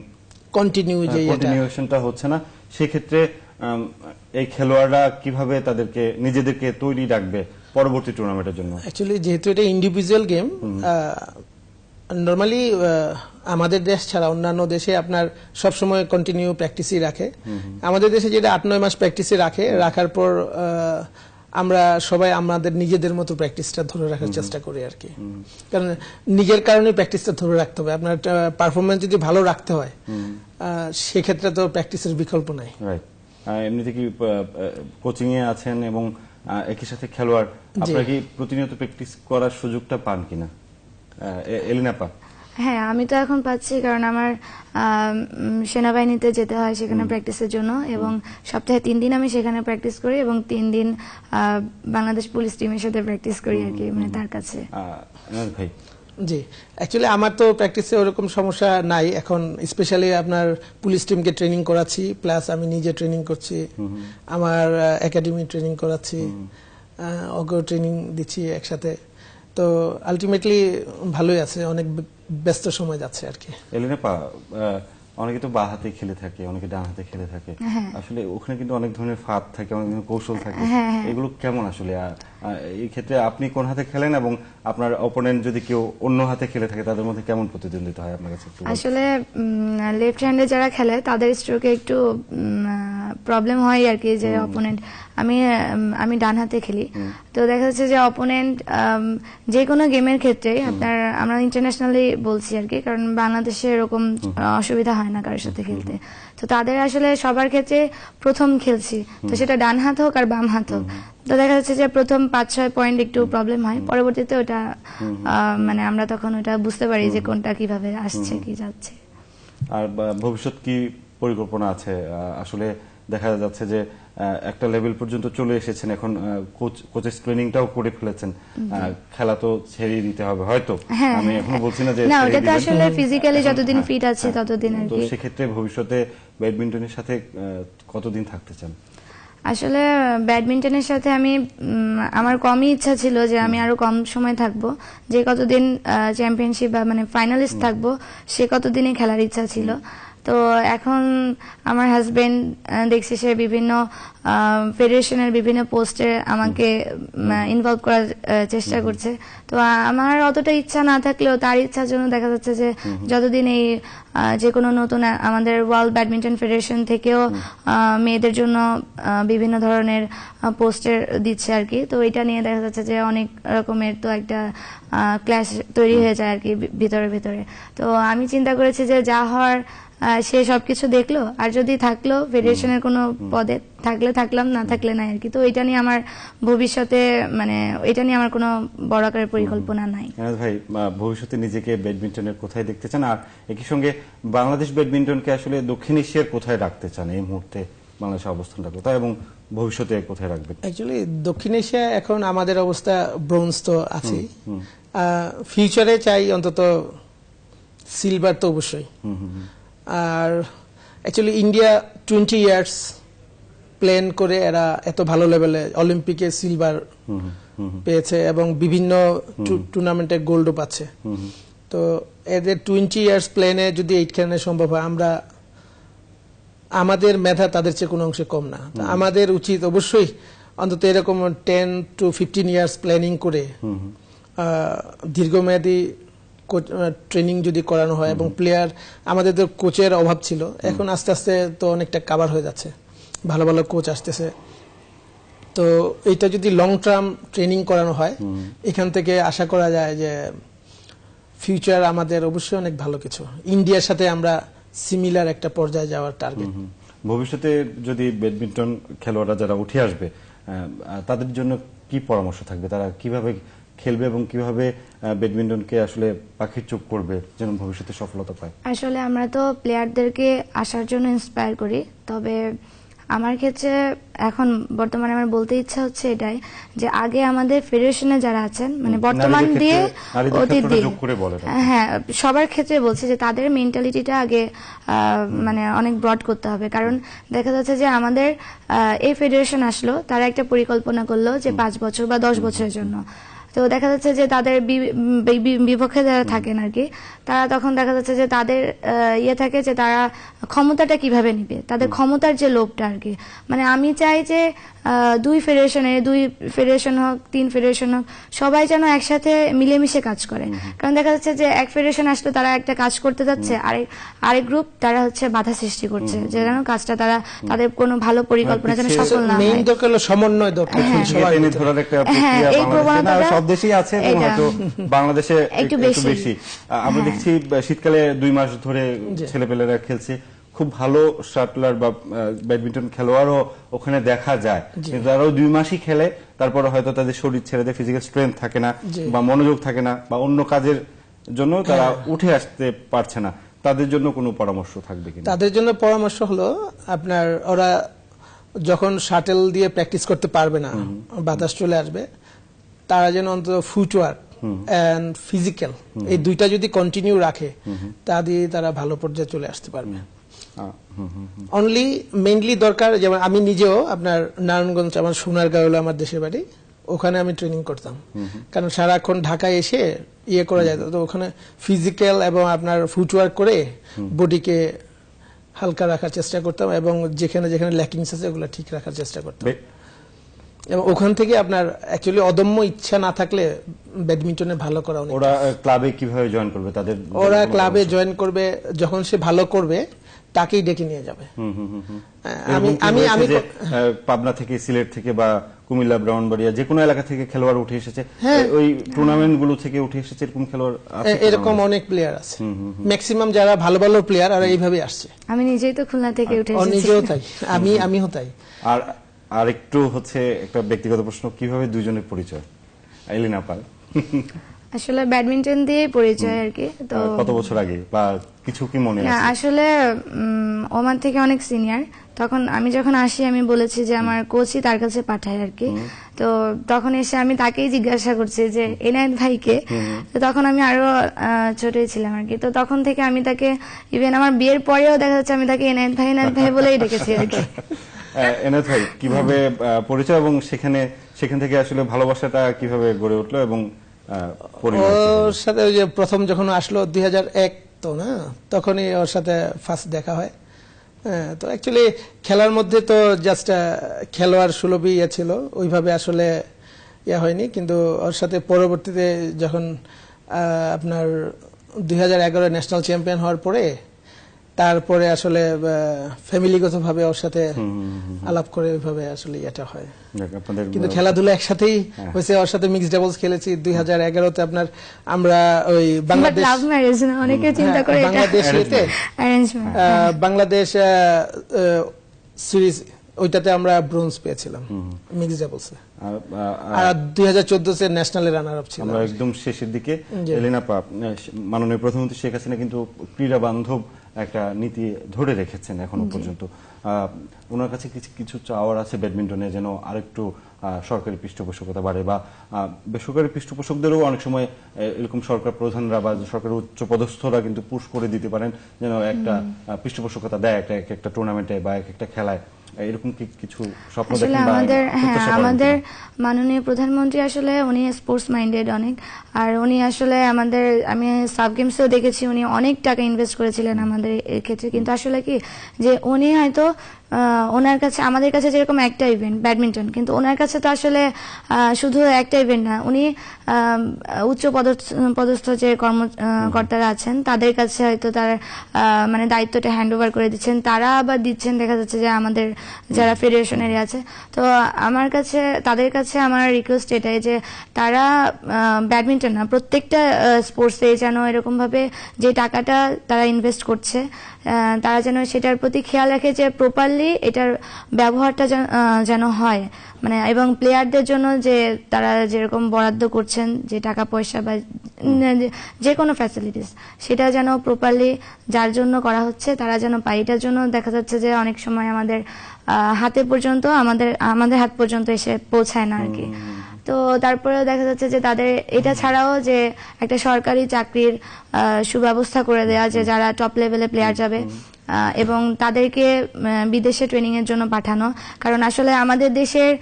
কন্টিনিউশনটা হচ্ছে না। সেক্ষেত্রে এই খেলোয়াড়রা কিভাবে তাদেরকে নিজেদেরকে তৈরি রাখবে পরবর্তী টুর্নামেন্টের জন্য? অ্যাকচুয়ালি যেহেতু এটা ইন্ডিভিজুয়াল গেম, নর্মালি আমাদের দেশ ছাড়া অন্যান্য দেশে আপনার সবসময় কন্টিনিউ প্র্যাকটিসই রাখে। আমাদের দেশে যেটা 8-9 মাস প্র্যাকটিসে রাখার পর আমরা সবাই আমাদের নিজেদের মতো প্র্যাকটিসটা ধরে রাখার চেষ্টা করি আর কি। কারণ নিজের কারণে প্র্যাকটিসটা ধরে রাখতে হবে। আপনার পারফরমেন্স যদি ভালো রাখতে হয় সেক্ষেত্রে তো প্র্যাকটিসের বিকল্প নাই। এমনিতে কি কোচিং এ আছেন এবং একই সাথে খেলোয়াড়, আপনারা কি প্রতিনিয়ত প্র্যাকটিস করার সুযোগটা পান কিনা? এলিনা পা? হ্যাঁ, আমি তো এখন পাচ্ছি, কারণ আমার সেনাবাহিনীতে যেতে হয় সেখানে প্র্যাকটিসের জন্য, এবং সপ্তাহে 3 দিন আমি সেখানে প্র্যাকটিস করি এবং 3 দিন বাংলাদেশ পুলিশ টিমের সাথে প্র্যাকটিস করি আর কি, মানে তার কাছে। ভাই? জি, অ্যাকচুয়ালি আমার তো প্র্যাকটিসে ওরকম সমস্যা নাই এখন। স্পেশালি আপনার পুলিশ টিমকে ট্রেনিং করাচ্ছি, প্লাস আমি নিজে ট্রেনিং করছি, আমার একাডেমি ট্রেনিং করাচ্ছি, অগ্র ট্রেনিং দিচ্ছি একসাথে। তো আলটিমেটলি ভালোই আছে, অনেক ব্যস্ত সময় যাচ্ছে আর কি। এলিনা পা, অনেকে তো বা হাতে খেলে থাকে, অনেকে ডান হাতে খেলে থাকে। আসলে ওখানে কিন্তু অনেক ধরনের ফাঁদ থাকে, অনেক ধরনের কৌশল থাকে। এগুলো কেমন আসলে? এই ক্ষেত্রে আপনি কোন হাতে খেলেন এবং আপনার অপোনেন্ট যদি কেউ অন্য হাতে খেলে থাকে তাদের মধ্যে কেমন প্রতিদ্বন্দ্বিতা হয় আপনার কাছে? আসলে লেফট হ্যান্ডে যারা খেলে তাদের স্ট্রোকে একটু প্রবলেম হয় আর কি, যে অপোনেন্ট, আমি ডান হাতে খেলি, তো দেখা যাচ্ছে যে অপোনেন্ট যে কোনো গেমের ক্ষেত্রে আপনার, আমরা ইন্টারন্যাশনালি বলছি আর কি, কারণ বাংলাদেশে এরকম অসুবিধা হয় না কারোর সাথে খেলতে। তো তাদের আসলে সবার ক্ষেত্রে প্রথম খেলছি, তো সেটা ডান হাত হোক আর বাম হাত হোক, তো দেখা যাচ্ছে যে প্রথম 5-6 পয়েন্ট একটু প্রবলেম হয়, পরবর্তীতে ওটা মানে আমরা তখন ওটা বুঝতে পারি যে কোনটা কিভাবে আসছে কি যাচ্ছে। আর ভবিষ্যৎ কি পরিকল্পনা আছে? আসলে দেখা যাচ্ছে যে একটা লেভেল পর্যন্ত চলে এসেছেন, এখন কোচের ট্রেনিংটাও করে ফেলেছেন, খেলা তো ছেড়ে দিতে হবে হয়তো। আমি এখনো বলছি না যে না, ওটা তো আসলে ফিজিক্যালি যতদিন ফিট আছে ততদিন আর কি। তো কি। সেক্ষেত্রে ভবিষ্যতে ব্যাডমিন্টনের সাথে কতদিন থাকতে চান? আসলে ব্যাডমিন্টনের সাথে আমার কমই ইচ্ছা ছিল যে আমি আরো কম সময় থাকবো, যে কতদিন চ্যাম্পিয়নশিপ বা মানে ফাইনালিস্ট থাকবো সে কতদিনই খেলার ইচ্ছা ছিল। তো এখন আমার হাজবেন্ড দেখছি সে বিভিন্ন ফেডারেশনের বিভিন্ন পোস্টে আমাকে ইনভলভ করার চেষ্টা করছে। তো আমার অতটা ইচ্ছা না থাকলেও তার ইচ্ছার জন্য দেখা যাচ্ছে যে যতদিন এই যে কোনো নতুন আমাদের ওয়ার্ল্ড ব্যাডমিন্টন ফেডারেশন থেকেও মেয়েদের জন্য বিভিন্ন ধরনের পোস্টার দিচ্ছে আর কি, তো এটা নিয়ে দেখা যাচ্ছে যে অনেক রকমের তো একটা ক্লাস তৈরি হয়ে যায় আর কি ভিতরে ভিতরে। তো আমি চিন্তা করেছি যে যা হওয়ার সে সবকিছু দেখলো, আর যদি থাকলো ফেডারেশনের কোনো পদে থাকলে থাকলাম, না থাকলে নাই আর কি। তো এটা নিয়ে আমার ভবিষ্যতে, মানে এটা নিয়ে আমার কোনো বড় আকারের পরিকল্পনা নাই। ভাই, ভবিষ্যতে নিজেকে ব্যাডমিন্টনের কোথায় দেখতে চান, আর একই সঙ্গে বাংলাদেশ ব্যাডমিন্টনকে আসলে দক্ষিণ এশিয়ার কোথায় রাখতে চান? এই মুহূর্তে বাংলাদেশের অবস্থানটা কোথায় এবং ভবিষ্যতে কোথায় রাখবেন? অ্যাকচুয়ালি দক্ষিণ এশিয়া এখন আমাদের অবস্থা ব্রোঞ্জ তো আছে, ফিউচারে চাই অন্তত সিলভার তো অবশ্যই। আর অ্যাকচুয়ালি ইন্ডিয়া 20 ইয়ার্স প্ল্যান করে এরা এত ভালো লেভেলে অলিম্পিকে সিলভার পেয়েছে এবং বিভিন্ন টুর্নামেন্টে গোল্ডও পাচ্ছে। তো এদের 20 ইয়ার্স প্ল্যানে যদি এইখানে সম্ভব হয়, আমরা আমাদের মেধা তাদের চেয়ে কোনো অংশে কম না। আমাদের উচিত অবশ্যই অন্তত এরকম 10 to 15 ইয়ার্স প্ল্যানিং করে দীর্ঘমেয়াদী ট্রেনিং যদি করানো হয়, এবং প্লেয়ার, আমাদের তো কোচের অভাব ছিল, এখন আস্তে আস্তে তো অনেকটা কাভার হয়ে যাচ্ছে, ভালো ভালো কোচ আসতেছে। তো এটা যদি লং টার্ম ট্রেনিং করানো হয়, এখান থেকে আশা করা যায় যে ফিউচার আমাদের অবশ্যই অনেক ভালো কিছু। ইন্ডিয়ার সাথে আমরা সিমিলার একটা পর্যায়ে যাওয়ার টার্গেট। ভবিষ্যতে যদি ব্যাডমিন্টন খেলোয়াড়রা যারা উঠে আসবে তাদের জন্য কি পরামর্শ থাকবে? তারা কিভাবে খেলবে এবং কিভাবে ব্যাডমিন্টনকে আসলে পাখির চোখ করবে যেন ভবিষ্যতে সফলতা পায়? আসলে আমরা তো প্লেয়ারদেরকে আসার জন্য ইন্সপায়ার করি, তবে আমার ক্ষেত্রে এখন বর্তমানে আমার বলতে ইচ্ছা হচ্ছে এটাই যে আগে আমাদের ফেডারেশনে যারা আছেন মানে বর্তমান নারীদের দিয়ে নারীদের অতীত ক্ষেত্রে দিয়ে যোগ করে বলেন। হ্যাঁ সবার ক্ষেত্রে বলছি যে তাদের মেন্টালিটিটা আগে মানে অনেক ব্রড করতে হবে, কারণ দেখা যাচ্ছে যে আমাদের এই ফেডারেশন আসলো, তারা একটা পরিকল্পনা করলো যে 5 বছর বা 10 বছরের জন্য। তো দেখা যাচ্ছে যে তাদের বিপক্ষে যারা থাকেন আর কি, তারা তখন দেখা যাচ্ছে যে তাদের ইয়ে থাকে যে তারা ক্ষমতাটা কিভাবে নিবে, তাদের ক্ষমতার যে লোভটা আর কি। মানে আমি চাই যে 2 ফেডারেশন হোক 3 ফেডারেশন হোক, সবাই যেন একসাথে মিলেমিশে কাজ করে। কারণ দেখা যাচ্ছে যে এক ফেডারেশন আসলে তারা একটা কাজ করতে যাচ্ছে, আরেক গ্রুপ তারা হচ্ছে বাধা সৃষ্টি করছে, যে যেন কাজটা তাদের কোনো ভালো পরিকল্পনা যেন সফল না মেইন হয়। দরকার হলো সমন্বয় দরকার সবার টেনে ভিতরে। ধরার একটা হ্যাঁ, প্রক্রিয়া এই বাংলাদেশে না, প্রবণতাটা সব দেশেই আছে এবং এটা। হয়তো বাংলাদেশে একটু একটু বেশি। বেশি। আমরা দেখছি শীতকালে 2 মাস ধরে ছেলেপেলেরা খেলছে, খুব ভালো শাটলার বা ব্যাডমিন্টন খেলোয়াড়ও ওখানে দেখা যায়, কিন্তু তারাও 2 মাসই খেলে, তারপরে হয়তো তাদের শরীর ছেড়ে দেয়, ফিজিক্যাল স্ট্রেংথ থাকে না বা মনোযোগ থাকে না বা অন্য কাজের জন্য তারা উঠে আসতে পারছে না। তাদের জন্য কোনো পরামর্শ থাকবে কিনা? তাদের জন্য পরামর্শ হলো আপনার ওরা যখন শাটেল দিয়ে প্র্যাকটিস করতে পারবে না, বাতাস চলে আসবে, তারা যেন অন্তত ফুটওয়ার্ক এন্ড ফিজিক্যাল এই দুইটা যদি কন্টিনিউ রাখে, তা দিয়ে তারা ভালো পর্যায়ে চলে আসতে পারবে। অনলি মেইনলি দরকার, যেমন আমি নিজেও আপনার নারায়ণগঞ্জ, আমার সোনারগাঁও হলো আমার দেশের বাড়ি, ওখানে আমি ট্রেনিং করতাম, কারণ সারাক্ষণ ঢাকায় এসে ইয়ে করা যায়, তো ওখানে ফিজিক্যাল এবং আপনার ফুটওয়ার্ক করে বডিকে হালকা রাখার চেষ্টা করতাম এবং যেখানে যেখানে ল্যাকিংস আছে ওগুলো ঠিক রাখার চেষ্টা করতাম। এবং ওখান থেকে আপনার অ্যাকচুয়ালি অদম্য ইচ্ছা না থাকলে ব্যাডমিন্টনে ভালো করা অনেক। ওরা ক্লাবে কিভাবে জয়েন করবে? তাদের ওরা ক্লাবে জয়েন করবে, যখন সে ভালো করবে তাকেই ডেকে নিয়ে যাবে। আমি পাবনা থেকে, সিলেট থেকে বা কুমিল্লা, ব্রাহ্মণবাড়িয়া যে কোনো এলাকা থেকে খেলোয়াড় উঠে এসেছে, ওই টুর্নামেন্ট গুলো থেকে উঠে এসেছে, এরকম খেলোয়াড় আছে? এরকম অনেক প্লেয়ার আছে, ম্যাক্সিমাম যারা ভালো ভালো প্লেয়ার আর এইভাবে আসছে। আমি নিজেই তো খুলনা থেকে উঠে এসেছি। নিজেও তাই, আমিও তাই। আর একটু হচ্ছে একটা ব্যক্তিগত প্রশ্ন, কিভাবে দুইজনের পরিচয়? এলিনা পাল। আসলে ব্যাডমিন্টন দিয়ে পরিচয় আর কি। তো কত বছর আগে বা কিছু কি মনে আছে? আসলে ওমান থেকে অনেক সিনিয়র, তখন আমি যখন আসি আমি বলেছি যে আমার কোচই তার কাছে পাঠায় আর কি। তো তখন এসে আমি তাকেই জিজ্ঞাসা করছি যে এনায়েত ভাইকে, তো তখন আমি আরো ছোটই ছিলাম আর কি। তো তখন থেকে আমি তাকে, ইভেন আমার বিয়ের পরেও দেখা যাচ্ছে আমি তাকে এনায়েত ভাই বলেই ডেকেছি আর কি। এনায়েত ভাই, কিভাবে পরিচয় এবং সেখান থেকে আসলে ভালোবাসাটা কিভাবে গড়ে উঠলো এবং ওর সাথে ওই যে প্রথম যখন আসলো 2001 তো না, তখনই ওর সাথে ফার্স্ট দেখা হয়। তো অ্যাকচুয়ালি খেলার মধ্যে তো জাস্ট খেলোয়াড় সুলভই ইয়ে ছিল, ওইভাবে আসলে ইয়ে হয়নি। কিন্তু ওর সাথে পরবর্তীতে যখন আপনার 2011 ন্যাশনাল চ্যাম্পিয়ন হওয়ার পরে, তারপরে আসলে ফ্যামিলিগতভাবে ওর সাথে আলাপ করে ওইভাবে আসলে এটা হয়। কিন্তু খেলাধুলা একসাথেই হয়েছে, ওর সাথে মিক্সড ডাবলস খেলেছি 2011-তে। আপনার আমরা ওই বাংলাদেশ লাভ ম্যারেজ না, অনেকে চিন্তা করে বাংলাদেশ সিরিজ, ওইটাতে আমরা ব্রোঞ্জ পেয়েছিলাম মিক্সড ডাবলসে, আর 2014 ন্যাশনালে রানার আপ ছিলাম। আমরা একদম শেষের দিকে। এলিনা পা, মাননীয় প্রধানমন্ত্রী শেখ হাসিনা কিন্তু ক্রীড়া বান্ধব একটা নীতি ধরে রেখেছেন এখনো পর্যন্ত। ওনার কাছে কিছু চাওয়ার আছে ব্যাডমিন্টনে, যেন আরেকটু সরকারি পৃষ্ঠপোষকতা বাড়ে, বা বেসরকারি পৃষ্ঠপোষকদেরও অনেক সময় এরকম সরকার প্রধানরা বা সরকারের উচ্চ পদস্থরা কিন্তু পুশ করে দিতে পারেন, যেন একটা পৃষ্ঠপোষকতা দেয় একটা টুর্নামেন্টে বা একটা খেলায়। এরকম কি কিছু স্বপ্ন দেখেন? আমাদের মাননীয় প্রধানমন্ত্রী আসলে উনি স্পোর্টস মাইন্ডেড অনেক, আর উনি আসলে আমি সাব গেমসেও দেখেছি উনি অনেক টাকা ইনভেস্ট করেছিলেন আমাদের ক্ষেত্রে। কিন্তু আসলে কি যে উনি হয়তো ওনার কাছে, আমাদের কাছে যেরকম একটা ইভেন্ট ব্যাডমিন্টন, কিন্তু ওনার কাছে তো আসলে শুধু একটা ইভেন্ট না, উনি উচ্চ পদস্থ যে কর্মকর্তারা আছেন তাদের কাছে হয়তো তার মানে দায়িত্বটা হ্যান্ড ওভার করে দিচ্ছেন, তারা আবার দিচ্ছেন দেখা যাচ্ছে যে আমাদের যারা ফেডারেশনের আছে। তো তাদের কাছে আমার রিকোয়েস্ট এটাই যে তারা ব্যাডমিন্টন না, প্রত্যেকটা স্পোর্টসে যেন এরকম ভাবে যে টাকাটা তারা ইনভেস্ট করছে তারা যেন সেটার প্রতি খেয়াল রাখে যে প্রপারলি এটার ব্যবহারটা যেন হয়, মানে এবং প্লেয়ারদের জন্য যে তারা যেরকম বরাদ্দ করছেন যে টাকা পয়সা বা যে কোনো ফ্যাসিলিটিস, সেটা যেন প্রপারলি যার জন্য করা হচ্ছে তারা যেন পায়। এটার জন্য দেখা যাচ্ছে যে অনেক সময় আমাদের হাতে পর্যন্ত আমাদের হাত পর্যন্ত এসে পৌঁছায় না আর কি। তো তারপরেও দেখা যাচ্ছে যে তাদের এটা ছাড়াও যে একটা সরকারি চাকরির সুব্যবস্থা করে দেওয়া, যে যারা টপ লেভেলে প্লেয়ার যাবে এবং তাদেরকে বিদেশে ট্রেনিং এর জন্য পাঠানো। কারণ আসলে আমাদের দেশের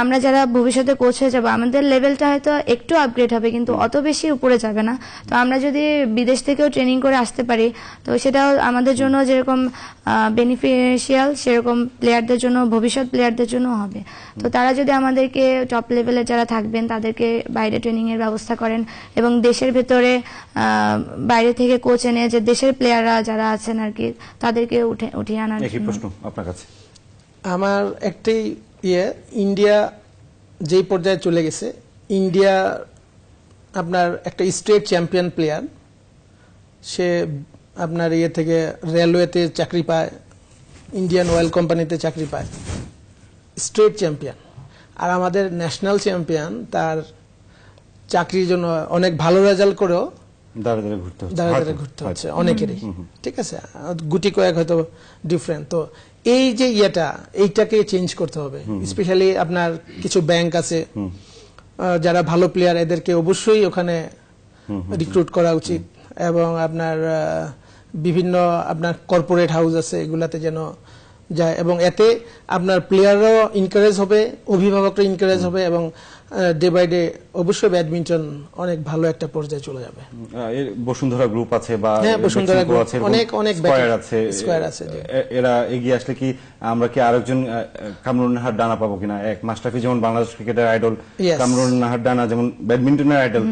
আমরা যারা ভবিষ্যতে কোচ হয়ে যাবো, আমাদের লেভেলটা হয়তো একটু আপগ্রেড হবে কিন্তু অত বেশি উপরে যাবে না। তো আমরা যদি বিদেশ থেকেও ট্রেনিং করে আসতে পারি তো সেটাও আমাদের জন্য যেরকম বেনিফিশিয়াল, সেরকম প্লেয়ারদের জন্য, ভবিষ্যৎ প্লেয়ারদের জন্য হবে। তো তারা যদি আমাদেরকে টপ লেভেলে যারা থাকবেন তাদেরকে বাইরে ট্রেনিং এর ব্যবস্থা করেন এবং দেশের ভেতরে বাইরে থেকে কোচ এনে যে দেশের প্লেয়াররা যারা আছেন আর কি তাদেরকে উঠিয়ে আনার একই প্রশ্ন আপনার কাছে। আমার একটাই ইন্ডিয়া যেই পর্যায়ে চলে গেছে, ইন্ডিয়া আপনার একটা স্টেট চ্যাম্পিয়ন প্লেয়ার, সে আপনার থেকে রেলওয়েতে চাকরি পায়, ইন্ডিয়ান অয়েল কোম্পানিতে চাকরি পায়, স্টেট চ্যাম্পিয়ন। আর আমাদের ন্যাশনাল চ্যাম্পিয়ন তার চাকরির জন্য অনেক ভালো রেজাল্ট করেও দাঁড়ে দাঁড়ে ঘুরতে হচ্ছে অনেকেরই, ঠিক আছে, গুটি কয়েক হয়তো ডিফারেন্ট। তো এই যে এইটাকে চেঞ্জ করতে হবে। স্পেশালি আপনার কিছু ব্যাংক আছে যারা ভালো প্লেয়ার, এদেরকে অবশ্যই ওখানে রিক্রুট করা উচিত। এবং আপনার বিভিন্ন আপনার কর্পোরেট হাউস আছে, এগুলাতে যেন যায় এবং এতে আপনার প্লেয়াররাও এনকারেজ হবে, অভিভাবকরা এনকারেজ হবে এবং ডে বাই ডে অবশ্যই ব্যাডমিন্টন অনেক ভালো একটা পর্যায়ে চলে যাবে। বসুন্ধরা গ্রুপ আছে বা বসুন্ধরা গ্রুপ আছে, অনেক স্কয়ার আছে, এরা এগিয়ে আসলে কি আমরা কি আরেকজন কামরুন নাহার ডানা পাবো কিনা? এক মাশরাফি যেমন বাংলাদেশ ক্রিকেটের আইডল, কামরুন নাহার ডানা যেমন ব্যাডমিন্টনের আইডল,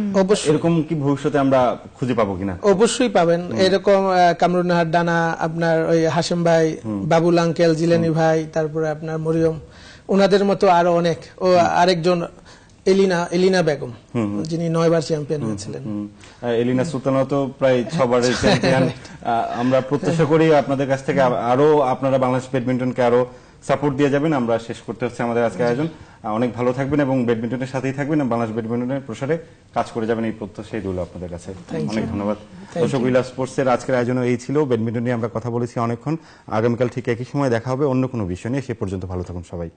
এরকম কি ভবিষ্যতে আমরা খুঁজে পাবো কিনা? অবশ্যই পাবেন। এরকম কামরুন নাহার ডানা, আপনার ওই হাশেম ভাই, বাবুল আঙ্কেল, জিলানি ভাই, তারপরে আপনার মরিয়ম, ওনাদের মতো আরো অনেক। ও আরেকজন এলিনা বেগম, যিনি 9 বার চ্যাম্পিয়ন হয়েছিলেন। এলিনা সুলতানা তো প্রায় 6 বারের চ্যাম্পিয়ন। আমরা প্রত্যাশা করি আপনাদের কাছ থেকে আরো আপনারা বাংলাদেশ ব্যাডমিন্টনকে আরো সাপোর্ট দিয়ে যাবেন। আমরা শেষ করতে হচ্ছে আমাদের আজকের আয়োজন। অনেক ভালো থাকবেন এবং ব্যাডমিন্টনের সাথেই থাকবেন, বাংলাদেশ ব্যাডমিন্টনের প্রসারে কাজ করে যাবেন, এই প্রত্যাশাই রইল আপনাদের কাছে। অনেক ধন্যবাদ। দর্শক, উইলার স্পোর্টসের আজকের আয়োজন এই ছিল। ব্যাডমিন্টন নিয়ে আমরা কথা বলেছি অনেকক্ষণ। আগামীকাল ঠিক একই সময় দেখা হবে অন্য কোনো বিষয় নিয়ে। সে পর্যন্ত ভালো থাকুন সবাই।